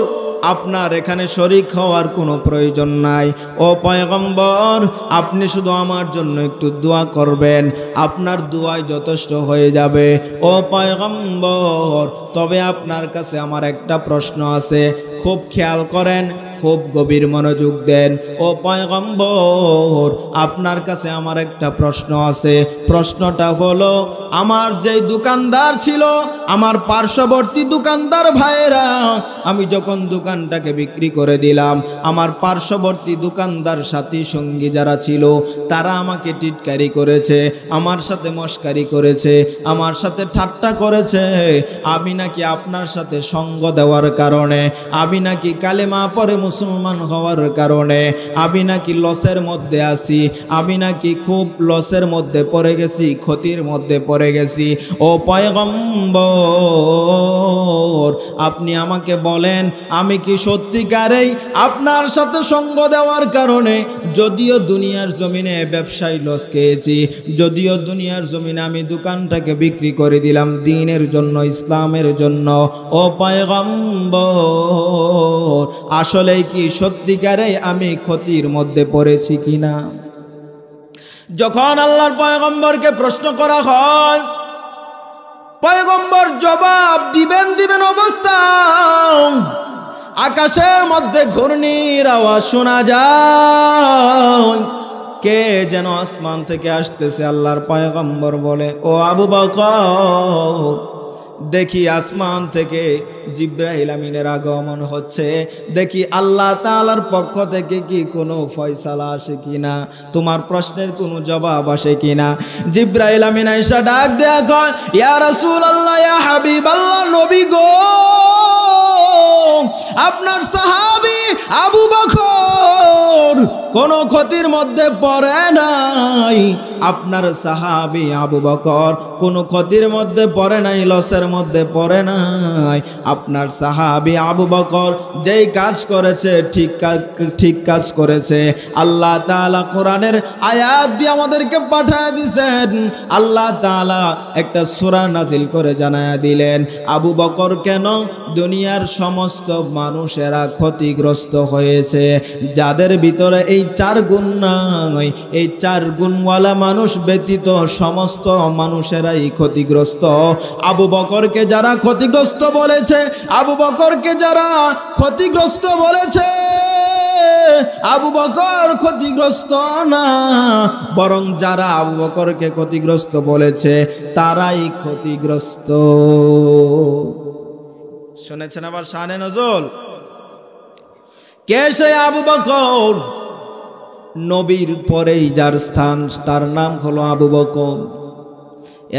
আপনার এখানে শরীক হওয়ার কোনো প্রয়োজন নাই। ও পয়গম্বর, আপনি শুধু আমার জন্য একটু দোয়া করবেন, আপনার দোয়ায় যথেষ্ট হয়ে যাবে। ও পয়গম্বর, তবে আপনার কাছে আমার একটা প্রশ্ন আছে, খুব খেয়াল করেন, খুব গভীর মনোযোগ দেন। ও পয়গম্বর, আপনার কাছে আমার একটা প্রশ্ন আছে। প্রশ্নটা হলো, আমার যেই দোকানদার ছিল, আমার পার্শ্ববর্তী দোকানদার ভাইরা, আমি যখন দোকানটাকে বিক্রি করে দিলাম, আমার পার্শ্ববর্তী দোকানদার সাথী সঙ্গী যারা ছিল, তারা আমাকে টিটকারি করেছে, আমার সাথে মস্কারি করেছে, আমার সাথে ঠাট্টা করেছে। আমি নাকি আপনার সাথে সঙ্গ দেওয়ার কারণে, আমি নাকি কালেমা পড়ে মুসলমান হওয়ার কারণে আমি নাকি লসের মধ্যে আছি, আমি নাকি খুব লসের মধ্যে পড়ে গেছি, ক্ষতির মধ্যে পড়ে গেছি। ও পয়গম্বর, আপনি আমাকে বলেন, আমি কি সত্যিকারেই আপনার সাথে সঙ্গ দেওয়ার কারণে, যদিও দুনিয়ার জমিনে ব্যবসায় লস খেয়েছি, যদিও দুনিয়ার জমিনে আমি দোকানটাকে বিক্রি করে দিলাম দ্বীনের জন্য, ইসলামের জন্য, ও পয়গম্বর, আসলে কি সত্যিকারে আমি ক্ষতির মধ্যে পড়েছি কিনা? যখন আল্লাহর পয়গম্বরকে প্রশ্ন করা হয়, পয়গম্বর জবাব দিবেন অবস্থা, আকাশের মধ্যে ঘূর্ণির আওয়াজ শোনা যায়, কে যেন আসমান থেকে আসতেছে। আল্লাহর পয়গম্বর বলে, ও আবু বকর, দেখি আসমান থেকে জিব্রাইল আমিনের আগমন হচ্ছে, দেখি আল্লাহ তাআলার পক্ষ থেকে কি কোনো ফয়সালা আসে কিনা, তোমার প্রশ্নের কোনো জবাব আসে কিনা। জিব্রাইল আমিন আয়েশা ডাক দেয়া কয়, ইয়া রাসূলুল্লাহ, ইয়া হাবিবাল্লাহ, নবী গো, আপনার সাহাবী আবু বকর কোনো ক্ষতির মধ্যে পড়ে নাই, আপনার সাহাবী আবু বকর কোনো ক্ষতির মধ্যে পড়ে নাই, লসের মধ্যে পড়ে নাই। আপনার সাহাবী আবু বকর যেই কাজ করেছে ঠিক কাজ করেছে। আল্লাহ তাআলা কোরআনের আয়াত দিয়ে আমাদেরকে পাঠিয়ে দিয়েছেন। আল্লাহ তাআলা একটা সূরা নাজিল করে জানায়া দিলেন, আবু বকর কেন দুনিয়ার সমস্ত মানুষেরা ক্ষতিগ্রস্ত হয়েছে, যাদের ভিতরে এই 4 গুণ নাই, এই 4 গুণওয়ালা মানুষ ব্যতীত সমস্ত মানুষেরাই ক্ষতিগ্রস্ত। আবু বকরকে যারা ক্ষতিগ্রস্ত বলেছে, আবু বকরকে যারা ক্ষতিগ্রস্ত বলেছে, আবু বকর ক্ষতিগ্রস্ত না, বরং যারা আবু বকরকে ক্ষতিগ্রস্ত বলেছে তারাই ক্ষতিগ্রস্ত। শুনেছেন আবার শানে নজুল? কে সে আবু বকর? নবীর পরেই যার স্থান, তার নাম হলো আবু বকর।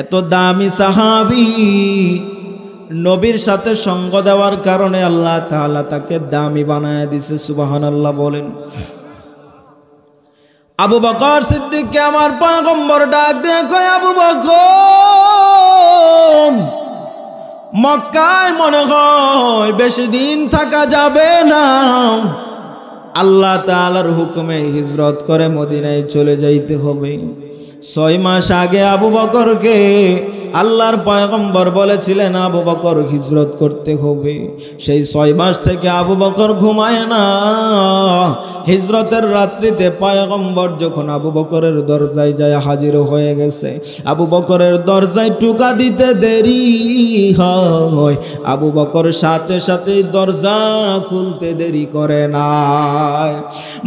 এত দামি সাহাবী, নবীর সাথে সঙ্গ দেওয়ার কারণে আল্লাহ তাআলা তাকে দামি বানায় দিয়েছে। সুবহানাল্লাহ বলেন। আবু বকর সিদ্দিককে আমার পয়গম্বর ডাক দিয়ে কয়, আবু বকর, মক্কায় মনে হয় বেশি দিন থাকা যাবে না, আল্লাহ তাআলার হুকুমে হিজরত করে মদিনায় চলে যাইতে হবে। 6 মাস আগে আবু বকরকে আল্লাহর পয়গম্বর বলেছিলেন আবু বকর হিজরত করতে হবে। সেই 6 মাস থেকে আবু বকর ঘুমায় না। হিজরতের রাত্রিতে পয়গম্বর যখন আবু বকরের দরজায় যায় হাজির হয়ে গেছে, আবু বকরের দরজায় টোকা দিতে দেরি হয়, আবু বকর সাথে সাথে দরজা খুলতে দেরি করে না।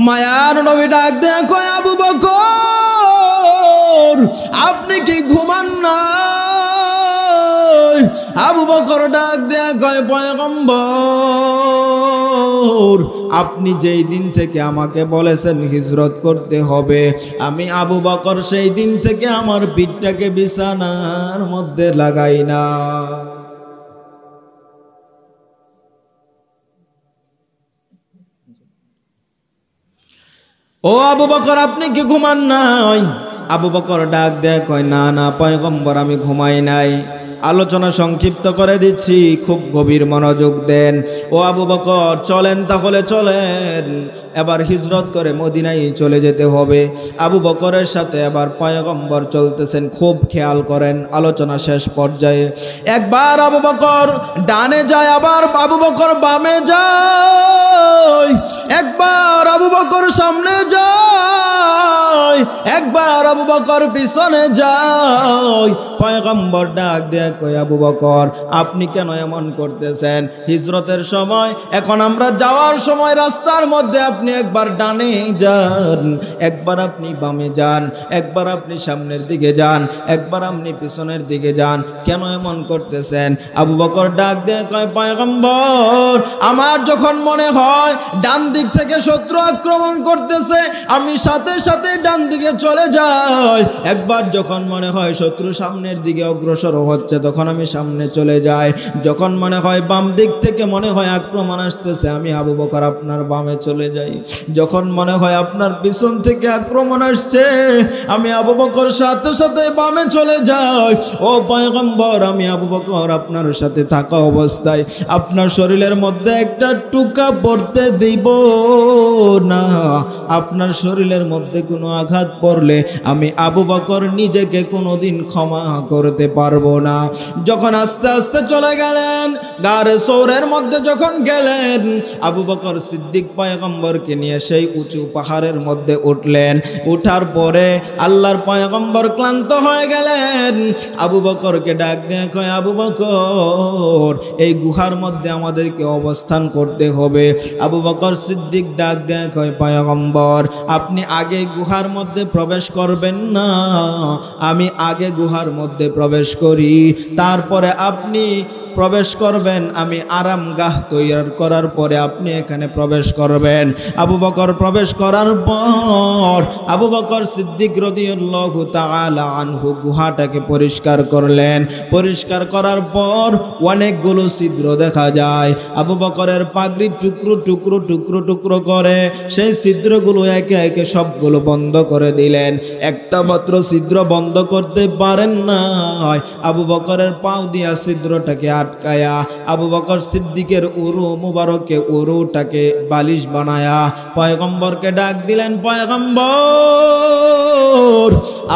মায়ার নবী ডাক দেয় কয়, আবু বকর, আপনি কি ঘুমান না? আবু বকর ডাক দেয়া কয় পয়গম্বর, আপনি যেই দিন থেকে আমাকে বলেছেন হিজরত করতে হবে, আমি আবু বকর সেই দিন থেকে আমার পিঠটাকে বিছানার মধ্যে লাগাই না। ও আবু বকর, আপনি কি ঘুমান নাই? আবু বকর ডাক দেয় কয় না না পয়গম্বর, আমি ঘুমাই নাই। আলোচনা সংক্ষিপ্ত করে দিচ্ছি, খুব গভীর মনোযোগ দেন। ও আবু বকর, চলেন তাহলে চলেন, এবার হিজরত করে মদিনায় চলে যেতে হবে। আবু বকরের সাথে এবার পয়গম্বর চলতেছেন, খুব খেয়াল করেন আলোচনা শেষ পর্যায়ে। একবার আবু বকর ডানে যায়, আবার আবু বকর বামে যায়, একবার আবু বকর সামনে যায়, একবার আবু বকর পিছনে যায়। পয়গম্বর ডাক দেয় কই আবু বকর, আপনি কেন এমন করতেছেন? হিজরতের সময়, এখন আমরা যাওয়ার সময় রাস্তার মধ্যে আপনি একবার ডানে যান, একবার আপনি বামে যান, একবার আপনি সামনের দিকে যান, একবার আপনি পিছনের দিকে যান, কেন এমন করতেছেন? আবু বকর ডাক দেয় কয় পয়গম্বর, আমার যখন মনে হয় ডান দিক থেকে শত্রু আক্রমণ করতেছে, আমি সাথে সাথে ডান দিকে চলে যাই। একবার যখন মনে হয় শত্রু সামনের দিকে অগ্রসর হচ্ছে, তখন আমি সামনে চলে যাই। যখন মনে হয় বাম দিক থেকে মনে হয় আক্রমণ আসতেছে, আমি আবু বকর আপনার বামে চলে যাই। যখন মনে হয় আপনার পিছন থেকে আক্রমণ আসছে, আমি আবু বকর সাথে সাথে বামে চলে যাই। ও পয়গম্বর, আমি আবু বকর আপনার সাথে থাকা অবস্থায় আপনার শরীরের মধ্যে একটা টুকা পড়তে দিব না। আপনার শরীরের মধ্যে কোনো আঘাত পড়লে আমি আবু বকর নিজেকে কোনোদিন ক্ষমা করতে পারবো না। যখন আস্তে আস্তে চলে গেলেন, গারে সৌরের মধ্যে যখন গেলেন, আবু বকর সিদ্দিক পয়গম্বরকে নিয়ে সেই উঁচু পাহাড়ের মধ্যে উঠলেন। উঠার পরে আল্লাহর পয়গম্বর ক্লান্ত হয়ে গেলেন। আবু বকরকে ডাক দিয়ে কয় আবু বকর, এই গুহার মধ্যে আমাদেরকে অবস্থান করতে হবে। আবু বকর সিদ্দিক ডাক দিয়ে কয় পয়গম্বর, আপনি আগে গুহার মধ্যে প্রবেশ করবেন না, আমি আগে গুহার মধ্যে প্রবেশ করি, তারপরে আপনি প্রবেশ করবেন। আমি আরামগাহ তৈরি করার পরে আপনি এখানে প্রবেশ করবেন। আবু বকর প্রবেশ করার পর আবু বকর সিদ্দিক রাদিয়াল্লাহু তাআলা আনহু গুহাটাকে পরিষ্কার করলেন। পরিষ্কার করার পর অনেকগুলো ছিদ্র দেখা যায়। আবু বকরের পাগড়ি টুকরো টুকরো টুকরো টুকরো করে সেই ছিদ্রগুলো একে একে সবগুলো বন্ধ করে দিলেন। একটা মাত্র ছিদ্র বন্ধ করতে পারেন না, আবু বকরের পাও দিয়া ছিদ্রটাকে আটকায়া আবু বকর সিদ্দিকের উরু মুবারকে উরুটাকে বালিশ বানায়া পয়গম্বরকে ডাক দিলেন, পয়গম্বর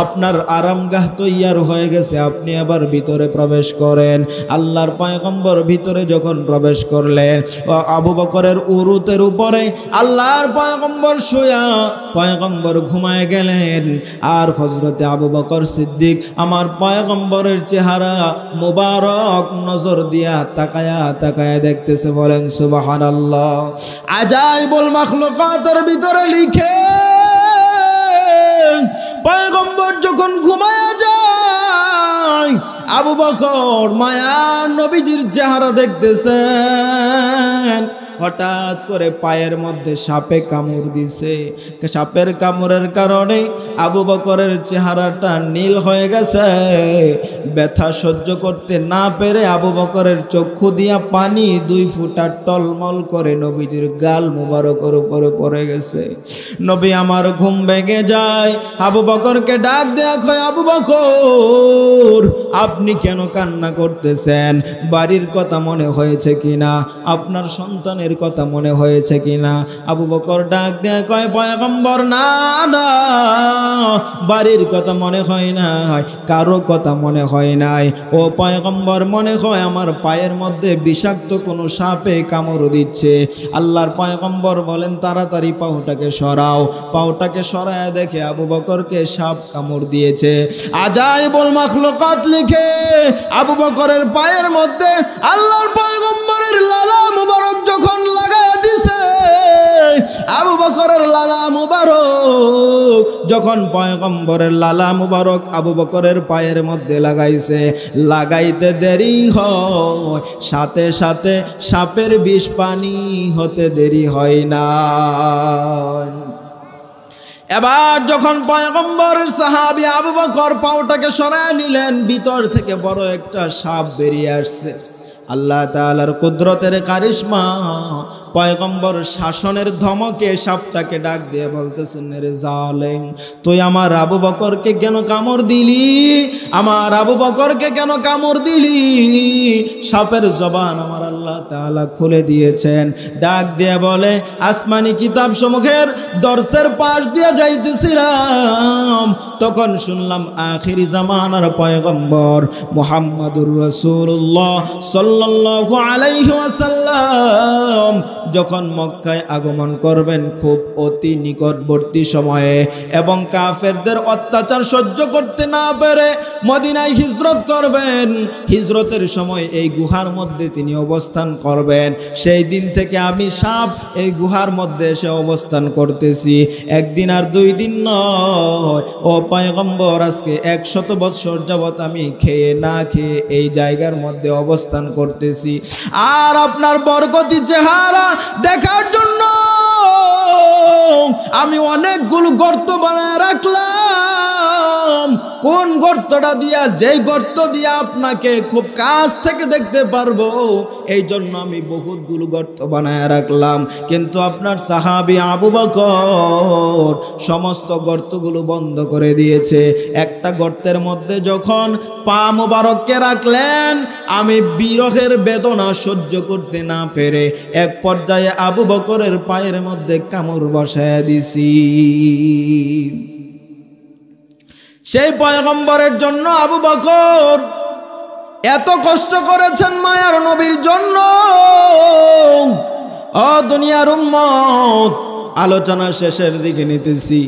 আপনার আরামগাহ তৈয়ার হয়ে গেছে, আপনি আবার ভিতরে প্রবেশ করেন। আল্লাহর পয়গম্বর ভিতরে যখন প্রবেশ করলেন, আবু বকরের উরুতের উপরে আল্লাহর পয়গম্বর শুয়া পয়গম্বর ঘুমায় গেলেন। আর হযরতে আবু বকর সিদ্দিক আমার পয়গম্বরের চেহারা মুবারক নজর দিয়া তাকায়া তাকায়া দেখতেছে। বলেন সুবহানাল্লাহ। আজাইবুল মাখলুকাতের ভিতরে লিখে পয়গম্বর যখন ঘুমায়া যায়, আবু বকর মায়ার নবীজির চেহারা দেখতেছেন। হঠাৎ করে পায়ের মধ্যে সাপে কামড় দিছে। সাপের কামড়ের কারণে আবু বকরের চেহারাটা নীল হয়ে গেছে। ব্যথা সহ্য করতে না পেরে আবু বকরের চক্ষু দিয়া পানি 2 ফোঁটা টলমল করে নবীজির গাল মুবারকের উপরে পড়ে গেছে। নবী আমার ঘুম ভেঙে যায়। আবু বকরকে ডাক দেয়া কয়, আবু বকর আপনি কেন কান্না করতেছেন? বাড়ির কথা মনে হয়েছে কিনা? আপনার সন্তানের কথা মনে হয়েছে কিনা? আবু বকর ডাক দেয়া কয়, পয়গম্বর না না, বাড়ির কথা মনে হয় নাই, কারো কথা মনে হয় নাই। ও পয়গম্বর, মনে হয় আমার পায়ের মধ্যে বিষাক্ত কোনো সাপে কামড় দিচ্ছে। আল্লাহর পয়গম্বর বলেন, তাড়াতাড়ি পাউটাকে সরাও। পাউটাকে সরায় দেখে আবু বকরকে সাপ কামড় দিয়েছে। আজাইবুল মাখলুকাত লিখে আবু বকরের পায়ের মধ্যে আল্লাহর পয়গম্বরের লালা মুবারক যখন লাগায় দিছে, আবু বকরের লালা মুবারক যখন পয়গম্বরের লালা মুবারক আবু বকরের পায়ের মধ্যে লাগাইছে, লাগাইতে দেরি হয়, সাথে সাথে সাপের বিষ পানি হতে দেরি হয় না। এবার যখন পয়গম্বরের সাহাবী আবু বকর পাওটাকে সরায় নিলেন, ভিতর থেকে বড় একটা সাপ বেরিয়ে আসছে। আল্লাহ তাআলার কুদরতের কারিশমা, পয়গম্বর শাসনের ধমকে সাপটাকে ডাক দিয়ে বলতেছেন, রে জালেম, তুই আমার আবু বকরকে কেন কামড় দিলি? আমার আবু বকরকে কেন কামড় দিলি? সাপের জবান আমার আল্লাহ তাআলা খুলে দিয়েছেন। ডাক দিয়ে বলে, আসমানি কিতাব সমূহের দর্শের পাশ দিয়ে যাইতেছিলাম, তখন শুনলাম আখিরি জামানার পয়গম্বর মুহাম্মাদুর রাসূলুল্লাহ সাল্লাল্লাহু আলাইহি ওয়াসাল্লাম যখন মক্কায় আগমন করবেন খুব অতি নিকটবর্তী সময়ে, এবং কাফেরদের অত্যাচার সহ্য করতে না পেরে মদিনায় হিজরত করবেন, হিজরতের সময় এই গুহার মধ্যে তিনি অবস্থান করবেন। সেই দিন থেকে আমি সাপ এই গুহার মধ্যে এসে অবস্থান করতেছি, একদিন আর 2 দিন নয়। ও পয়গম্বর, আজকে 100 বৎসর যাবত আমি খেয়ে না খেয়ে এই জায়গার মধ্যে অবস্থান করতেছি, আর আপনার বরকতি চেহারা দেখার জন্য আমি অনেকগুলো গর্ত বানায় রাখলাম। কোন গর্তটা দিয়া, যেই গর্ত দিয়া আপনাকে খুব কাছ থেকে দেখতে পারবো, এই জন্য আমি বহুতগুলো গর্ত বানায় রাখলাম। কিন্তু আপনার সাহাবী আবু বকর সমস্ত গর্তগুলো বন্ধ করে দিয়েছে। একটা গর্তের মধ্যে যখন পা মোবারককে রাখলেন, আমি বিরহের বেদনা সহ্য করতে না পেরে এক পর্যায়ে আবু বকরের পায়ের মধ্যে কামড় বসায় দিছি। সেই পয়গম্বরের জন্য আবু বকর এত কষ্ট করেছেন মায়ার নবীর জন্য। ও দুনিয়ার উম্মত, আলোচনা শেষের দিকে নিতেছি,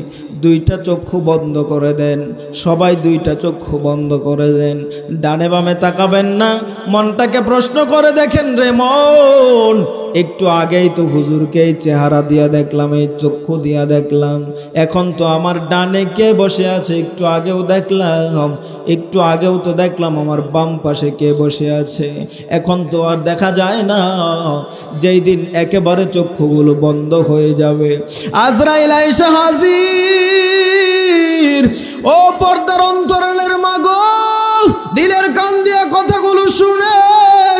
2টা চক্ষু বন্ধ করে দেন, সবাই 2টা চক্ষু বন্ধ করে দেন, ডানে বামে তাকাবেন না, মনটাকে প্রশ্ন করে দেখেন, রে মন, একটু আগেই তো হুজুরকে এই চেহারা দিয়া দেখলাম, এই চক্ষু দিয়া দেখলাম, এখন তো আমার ডানে কে বসে আছে, একটু আগেও দেখলাম, একটু আগেও তো দেখলাম আমার বাম পাশে কে বসে আছে, এখন তো আর দেখা যায় না। যেই দিন একেবারে চক্ষুগুলো বন্ধ হয়ে যাবে, আজরাইল আয়েশা হাজির। ও পর্দার অন্তরালের মাগো, দিলের কান দিয়া কথাগুলো শুনে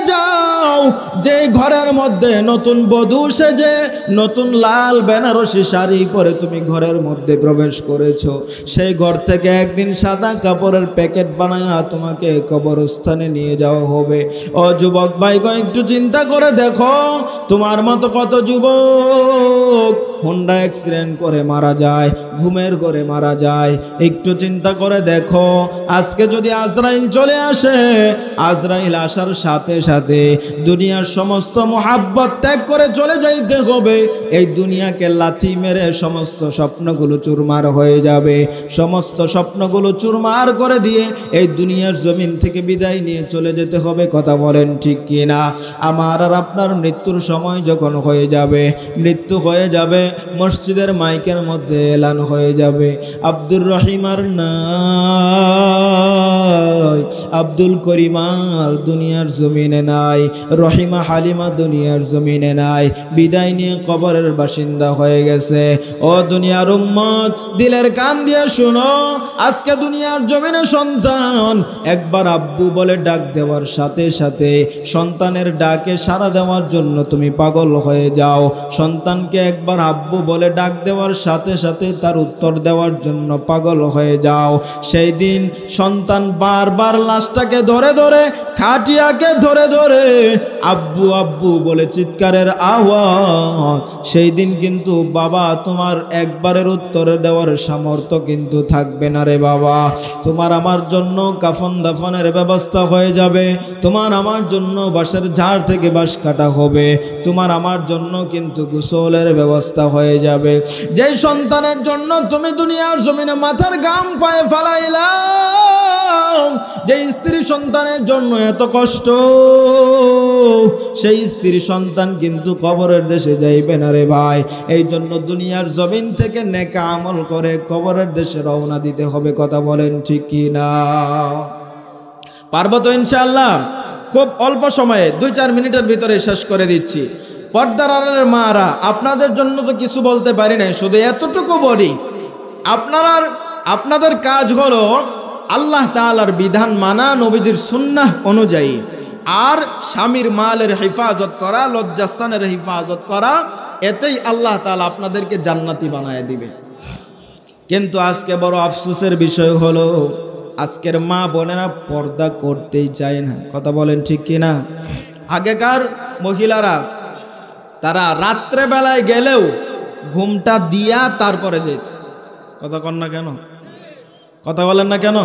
যাও। যে ঘরের মধ্যে নতুন বধূ সেজে নতুন লাল বেনারসি শাড়ি পরে তুমি ঘরের মধ্যে প্রবেশ করেছো, সেই ঘর থেকে একদিন সাদা কাপড়ের প্যাকেট বানায়া তোমাকে কবরস্থানে নিয়ে যাওয়া হবে। ও যুবক ভাইগো, একটু চিন্তা করে দেখো, তোমার মতো কত যুবক হোন্ডা অ্যাক্সিডেন্ট করে মারা যায়, ঘুমের ঘরে মারা যায়। একটু চিন্তা করে দেখো, আজকে যদি আজরাইল চলে আসে, আজরাইল আসার সাথে সাথে দুনিয়ার সমস্ত মোহাব্বত ত্যাগ করে চলে যাইতে হবে। এই দুনিয়াকে লাথি মেরে সমস্ত স্বপ্নগুলো চুরমার হয়ে যাবে, সমস্ত স্বপ্নগুলো চুরমার করে দিয়ে এই দুনিয়ার জমিন থেকে বিদায় নিয়ে চলে যেতে হবে। কথা বলেন ঠিক কিনা? আমার আর আপনার মৃত্যুর সময় যখন হয়ে যাবে, মৃত্যু হয়ে যাবে, মসজিদের মাইকের মধ্যে এলান হয়ে যাবে, আব্দুর রহিমার নাই, আব্দুল করিমার দুনিয়ার জমিনে নাই, রহিমা হালিমা দুনিয়ার জমিনে নাই, বিদায় নিয়ে কবরের বাসিন্দা হয়ে গেছে। ও দুনিয়ার উম্মত, দিলের কান দিয়ে শুনো, আজকে দুনিয়ার জমিনে সন্তান একবার আব্বু বলে ডাক দেওয়ার সাথে সাথে সন্তানের ডাকে সাড়া দেওয়ার জন্য তুমি পাগল হয়ে যাও। সন্তানকে একবার আব্বু বলে ডাক দেওয়ার সাথে সাথে তার উত্তর দেওয়ার জন্য পাগল হয়ে যাও। সেই দিন সন্তান বারবার লাশটাকে ধরে ধরে, খাটিয়াকে ধরে ধরে আব্বু আব্বু বলে চিৎকারের আওয়াজ, সেই দিন কিন্তু বাবা তোমার একবারের উত্তরে দেওয়ার সামর্থ্য কিন্তু থাকবে না রে বাবা। তোমার আমার জন্য কাফন দাফনের ব্যবস্থা হয়ে যাবে, তোমার আমার জন্য বাঁশের ঝাড় থেকে বাঁশ কাটা হবে, তোমার আমার জন্য কিন্তু গোসলের ব্যবস্থা হয়ে যাবে। যেই সন্তানের জন্য তুমি দুনিয়ার জমিনে মাথার ঘাম পায়ে ফেলাইলা, যে স্ত্রী সন্তানের জন্য এত কষ্ট, সেই স্ত্রী সন্তান কিন্তু কবরের দেশে যাইবে না রে ভাই। এই জন্য দুনিয়ার জমিন থেকে নেক আমল করে কবরের দেশে রওনা দিতে হবে। কথা বলেন ঠিক কি না? পারবো তো ইনশাআল্লাহ? খুব অল্প সময়ে 2-4 মিনিটের ভিতরে শেষ করে দিচ্ছি। পর্দার আড়ালের মারা, আপনাদের জন্য তো কিছু বলতে পারি না, শুধু এতটুকু বলি, আপনাদের কাজ হলো আল্লাহ তাআলার বিধান মানা, নবীজির সুন্নাহ অনুযায়ী, আর স্বামীর মালের হেফাজত করা, লজ্জাস্থানের হেফাজত করা। এতেই আল্লাহ তাআলা আপনাদেরকে জান্নাতি বানায় দিবে। কিন্তু আজকে বড় আফসোসের বিষয় হলো আজকের মা বোনেরা পর্দা করতেই চায় না। কথা বলেন ঠিক কিনা? আগেকার মহিলারা তারা রাত্রে বেলায় গেলেও ঘুমটা দিয়া তারপরে যেত। কথা কন না কেন? কথা বলেন না কেন?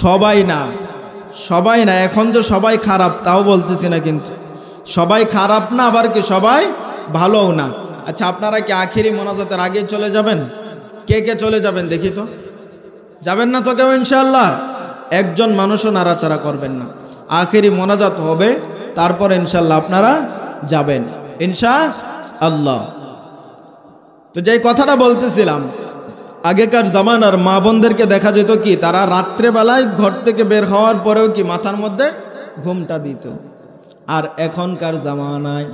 সবাই না, এখন তো সবাই খারাপ তাও বলতেছি না, কিন্তু সবাই খারাপ না, আবার কি সবাই ভালোও না। আচ্ছা, আপনারা কি আখিরি মোনাজাতের আগে চলে যাবেন? কে কে চলে যাবেন দেখি তো? যাবেন না তো কেউ ইনশাআল্লাহ? একজন মানুষও নাড়াচাড়া করবেন না। আখিরি মোনাজাত হবে, তারপর ইনশাআল্লাহ আপনারা যাবেন ইনশাআল্লাহ। তো যেই কথাটা বলতেছিলাম, আগেকার জামানার মা বোনদেরকে দেখা যেত কি তারা রাত্রেবেলায় ঘর থেকে বের হওয়ার পরেও কি মাথার মধ্যে ঘুমটা দিত। আর এখনকার জামানায়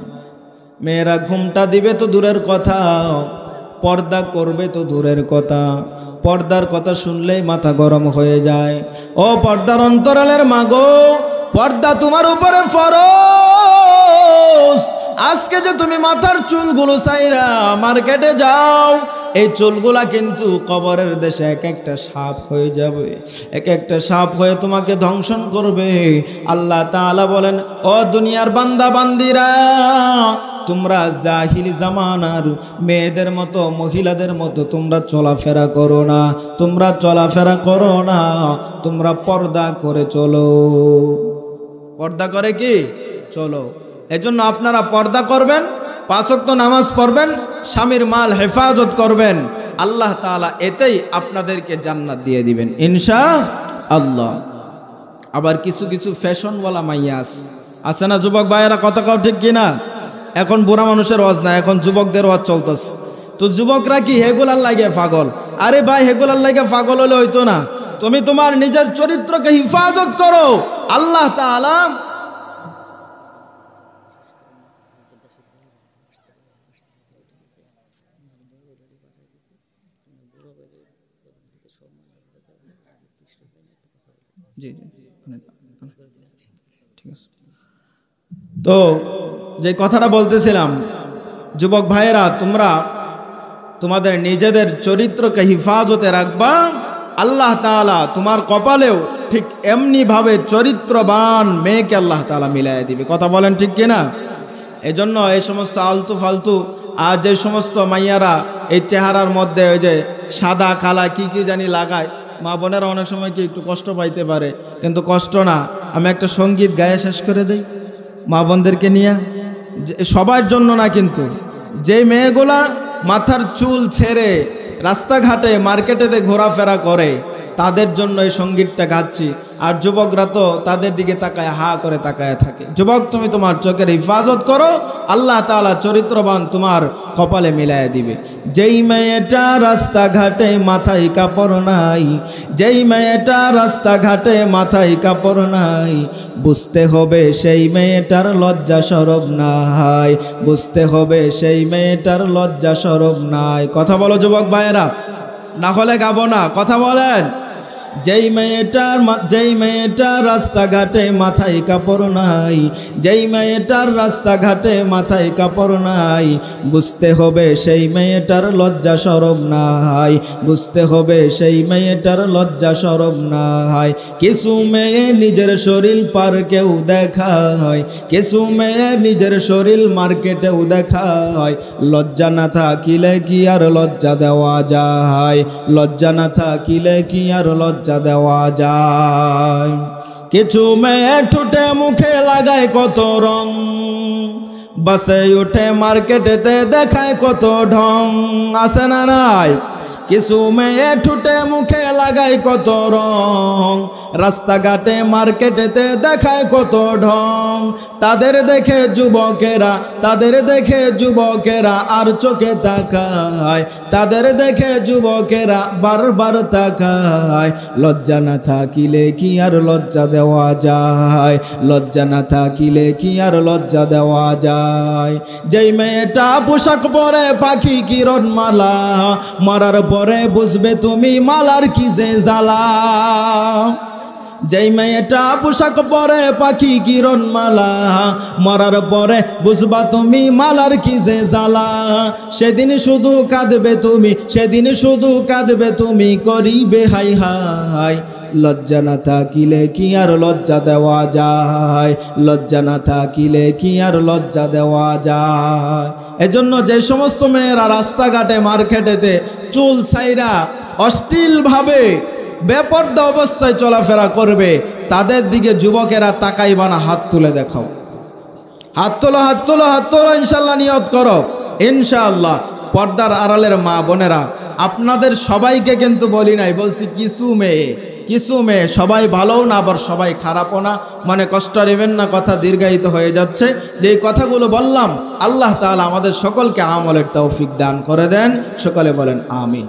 মেয়েরা ঘুমটা দিবে তো দূরের কথা, পর্দা করবে তো দূরের কথা। পর্দার কথা শুনলেই মাথা গরম হয়ে যায়। ও পর্দার অন্তরালের মাগো, পর্দা তোমার উপরে ফরজ। আজকে যে তুমি মাথার চুলগুলো ছাইরা মার্কেটে যাও, এই চুলগুলা কিন্তু কবরের দেশে এক একটা সাপ হয়ে যাবে, এক একটা সাপ হয়ে তোমাকে ধ্বংসন করবে। আল্লাহ তাআলা বলেন, ও দুনিয়ার বান্দা বান্দিরা, তোমরা জাহিলি জামানার মেয়েদের মতো, মহিলাদের মতো তোমরা চলাফেরা করো না, তোমরা পর্দা করে চলো। পর্দা করে কি চলো। এজন্য আপনারা পর্দা করবেন, 5 ওয়াক্ত নামাজ পড়বেন, স্বামীর মাল হেফাজত করবেন। আল্লাহ তাআলা এতেই আপনাদেরকে জান্নাত দিয়ে দিবেন ইনশাআল্লাহ। আবার কিছু কিছু ফ্যাশনওয়ালা মাইয়া আছে না যুবক ভাইয়েরা? কথা কও ঠিক কিনা? এখন বুড়া মানুষের ওয়াজ না, এখন যুবকদের ওয়াজ চলতেছে। তো যুবকরা কি হেগুলার লাগে পাগল? আরে ভাই, হেগুলার লাগে পাগল হলে হইতো না। তুমি তোমার নিজের চরিত্রকে হিফাজত করো। আল্লাহ তাআলা জি ঠিক আছে। তো যে কথাটা বলতেছিলাম, যুবক ভাইয়েরা, তোমরা তোমাদের নিজেদের চরিত্রকে হিফাজতে রাখবা। আল্লাহ তাআলা তোমার কপালেও ঠিক এমনি ভাবে চরিত্রবান মেয়েকে আল্লাহ তাআলা মিলাই দিবে। কথা বলেন ঠিক কিনা? এজন্য এই সমস্ত আলতু ফালতু আর যে সমস্ত মাইয়ারা এই চেহারার মধ্যে ওই যে সাদা কালা কি কি জানি লাগায়, মা বোনেরা অনেক সময় কি একটু কষ্ট পাইতে পারে, কিন্তু কষ্ট না। আমি একটা সঙ্গীত গায়ে শেষ করে দেই মা বোনদেরকে নিয়ে, সবার জন্য না, কিন্তু যে মেয়েগুলা মাথার চুল ছেড়ে রাস্তাঘাটে মার্কেটেতে ঘোরাফেরা করে তাদের জন্য এই সঙ্গীতটা গাচ্ছি। আর যুবকরা তো তাদের দিকে তাকায় হা করে তাকায় থাকে। যুবক, তুমি তোমার চোখের হিফাজত করো, আল্লাহ তাআলা চরিত্রবান তোমার কপালে মিলায় দিবে। যেই মেয়েটা রাস্তাঘাটে মাথায় কাপড় নাই, যেই মেয়েটা রাস্তাঘাটে মাথায় কাপড় নাই, বুঝতে হবে সেই মেয়েটার লজ্জা শরম নাই, বুঝতে হবে সেই মেয়েটার লজ্জা শরম নাই। কথা বলো যুবক ভাইয়েরা, না হলে গাবো না। কথা বলেন। যেই মেয়েটার রাস্তাঘাটে মাথায় কাপড় নাই, যেই মেয়েটার রাস্তাঘাটে মাথায় কাপড় নাই, বুঝতে হবে সেই মেয়েটার লজ্জা শরম নাই, বুঝতে হবে সেই মেয়েটার লজ্জা শরম নাই। কিছু মেয়ে নিজের শরীর পার্কেও দেখায়, কিছু মেয়ে নিজের শরীর মার্কেটেও দেখায়। লজ্জা না থাকিলে কি আর লজ্জা দেওয়া যায়, লজ্জা না থাকিলে কি আর লজ্জা দেওয়া যায়। কিছু মেয়ে ঠোঁটে মুখে লাগায় কত রং, বাসে উঠে মার্কেটেতে দেখায় কত ঢং, আছে না নাই? কিছু মেয়ে ঠোঁটে মুখে লাগায় কত রং, রাস্তাঘাটে মার্কেটেতে দেখায় কত ঢং, তাদের দেখে যুবকেরা আর চোখে তাকায়, তাদের দেখে যুবকেরা বারবার তাকায়। লজ্জা না থাকিলে কি আর লজ্জা দেওয়া যায়, লজ্জা না থাকিলে কি আর লজ্জা দেওয়া যায়। যেই মেয়েটা পোশাক পরে পাখি কিরণ মালা, মরার পরে বুঝবে তুমি মালার কি যে জ্বালা। যেই মেয়েটা পোশাক পরে পাখি কিরণ মালা, মরার পরে বুঝবা তুমি মালার কি যে জ্বালা। সেদিন শুধু কাঁদবে তুমি, সেদিন শুধু কাঁদবে তুমি, করিবে হাই হাই। লজ্জা না থাকিলে কি আর লজ্জা দেওয়া যায়, লজ্জা না থাকিলে কি আর লজ্জা দেওয়া যায়। এজন্য যে সমস্ত মেয়েরা রাস্তাঘাটে মার্কেটেতে চুল ছাইরা অশ্লীলভাবে বেপর্দা অবস্থায় চলাফেরা করবে, তাদের দিকে যুবকেরা তাকাইবা না, হাত তুলে দেখাও। হাত তোলো, হাত তোলো, হাত তোলো, ইনশাল্লাহ নিয়ত করো, ইনশাআল্লাহ। পর্দার আড়ালের মা বোনেরা, আপনাদের সবাইকে কিন্তু বলি নাই, বলছি কিছু মেয়ে, সবাই ভালোও না আবার সবাই খারাপও না, মানে কষ্ট নেবেন না, কথা দীর্ঘায়িত হয়ে যাচ্ছে। যে কথাগুলো বললাম, আল্লাহ তাআলা আমাদের সকলকে আমলের তৌফিক দান করে দেন। সকলে বলেন আমিন।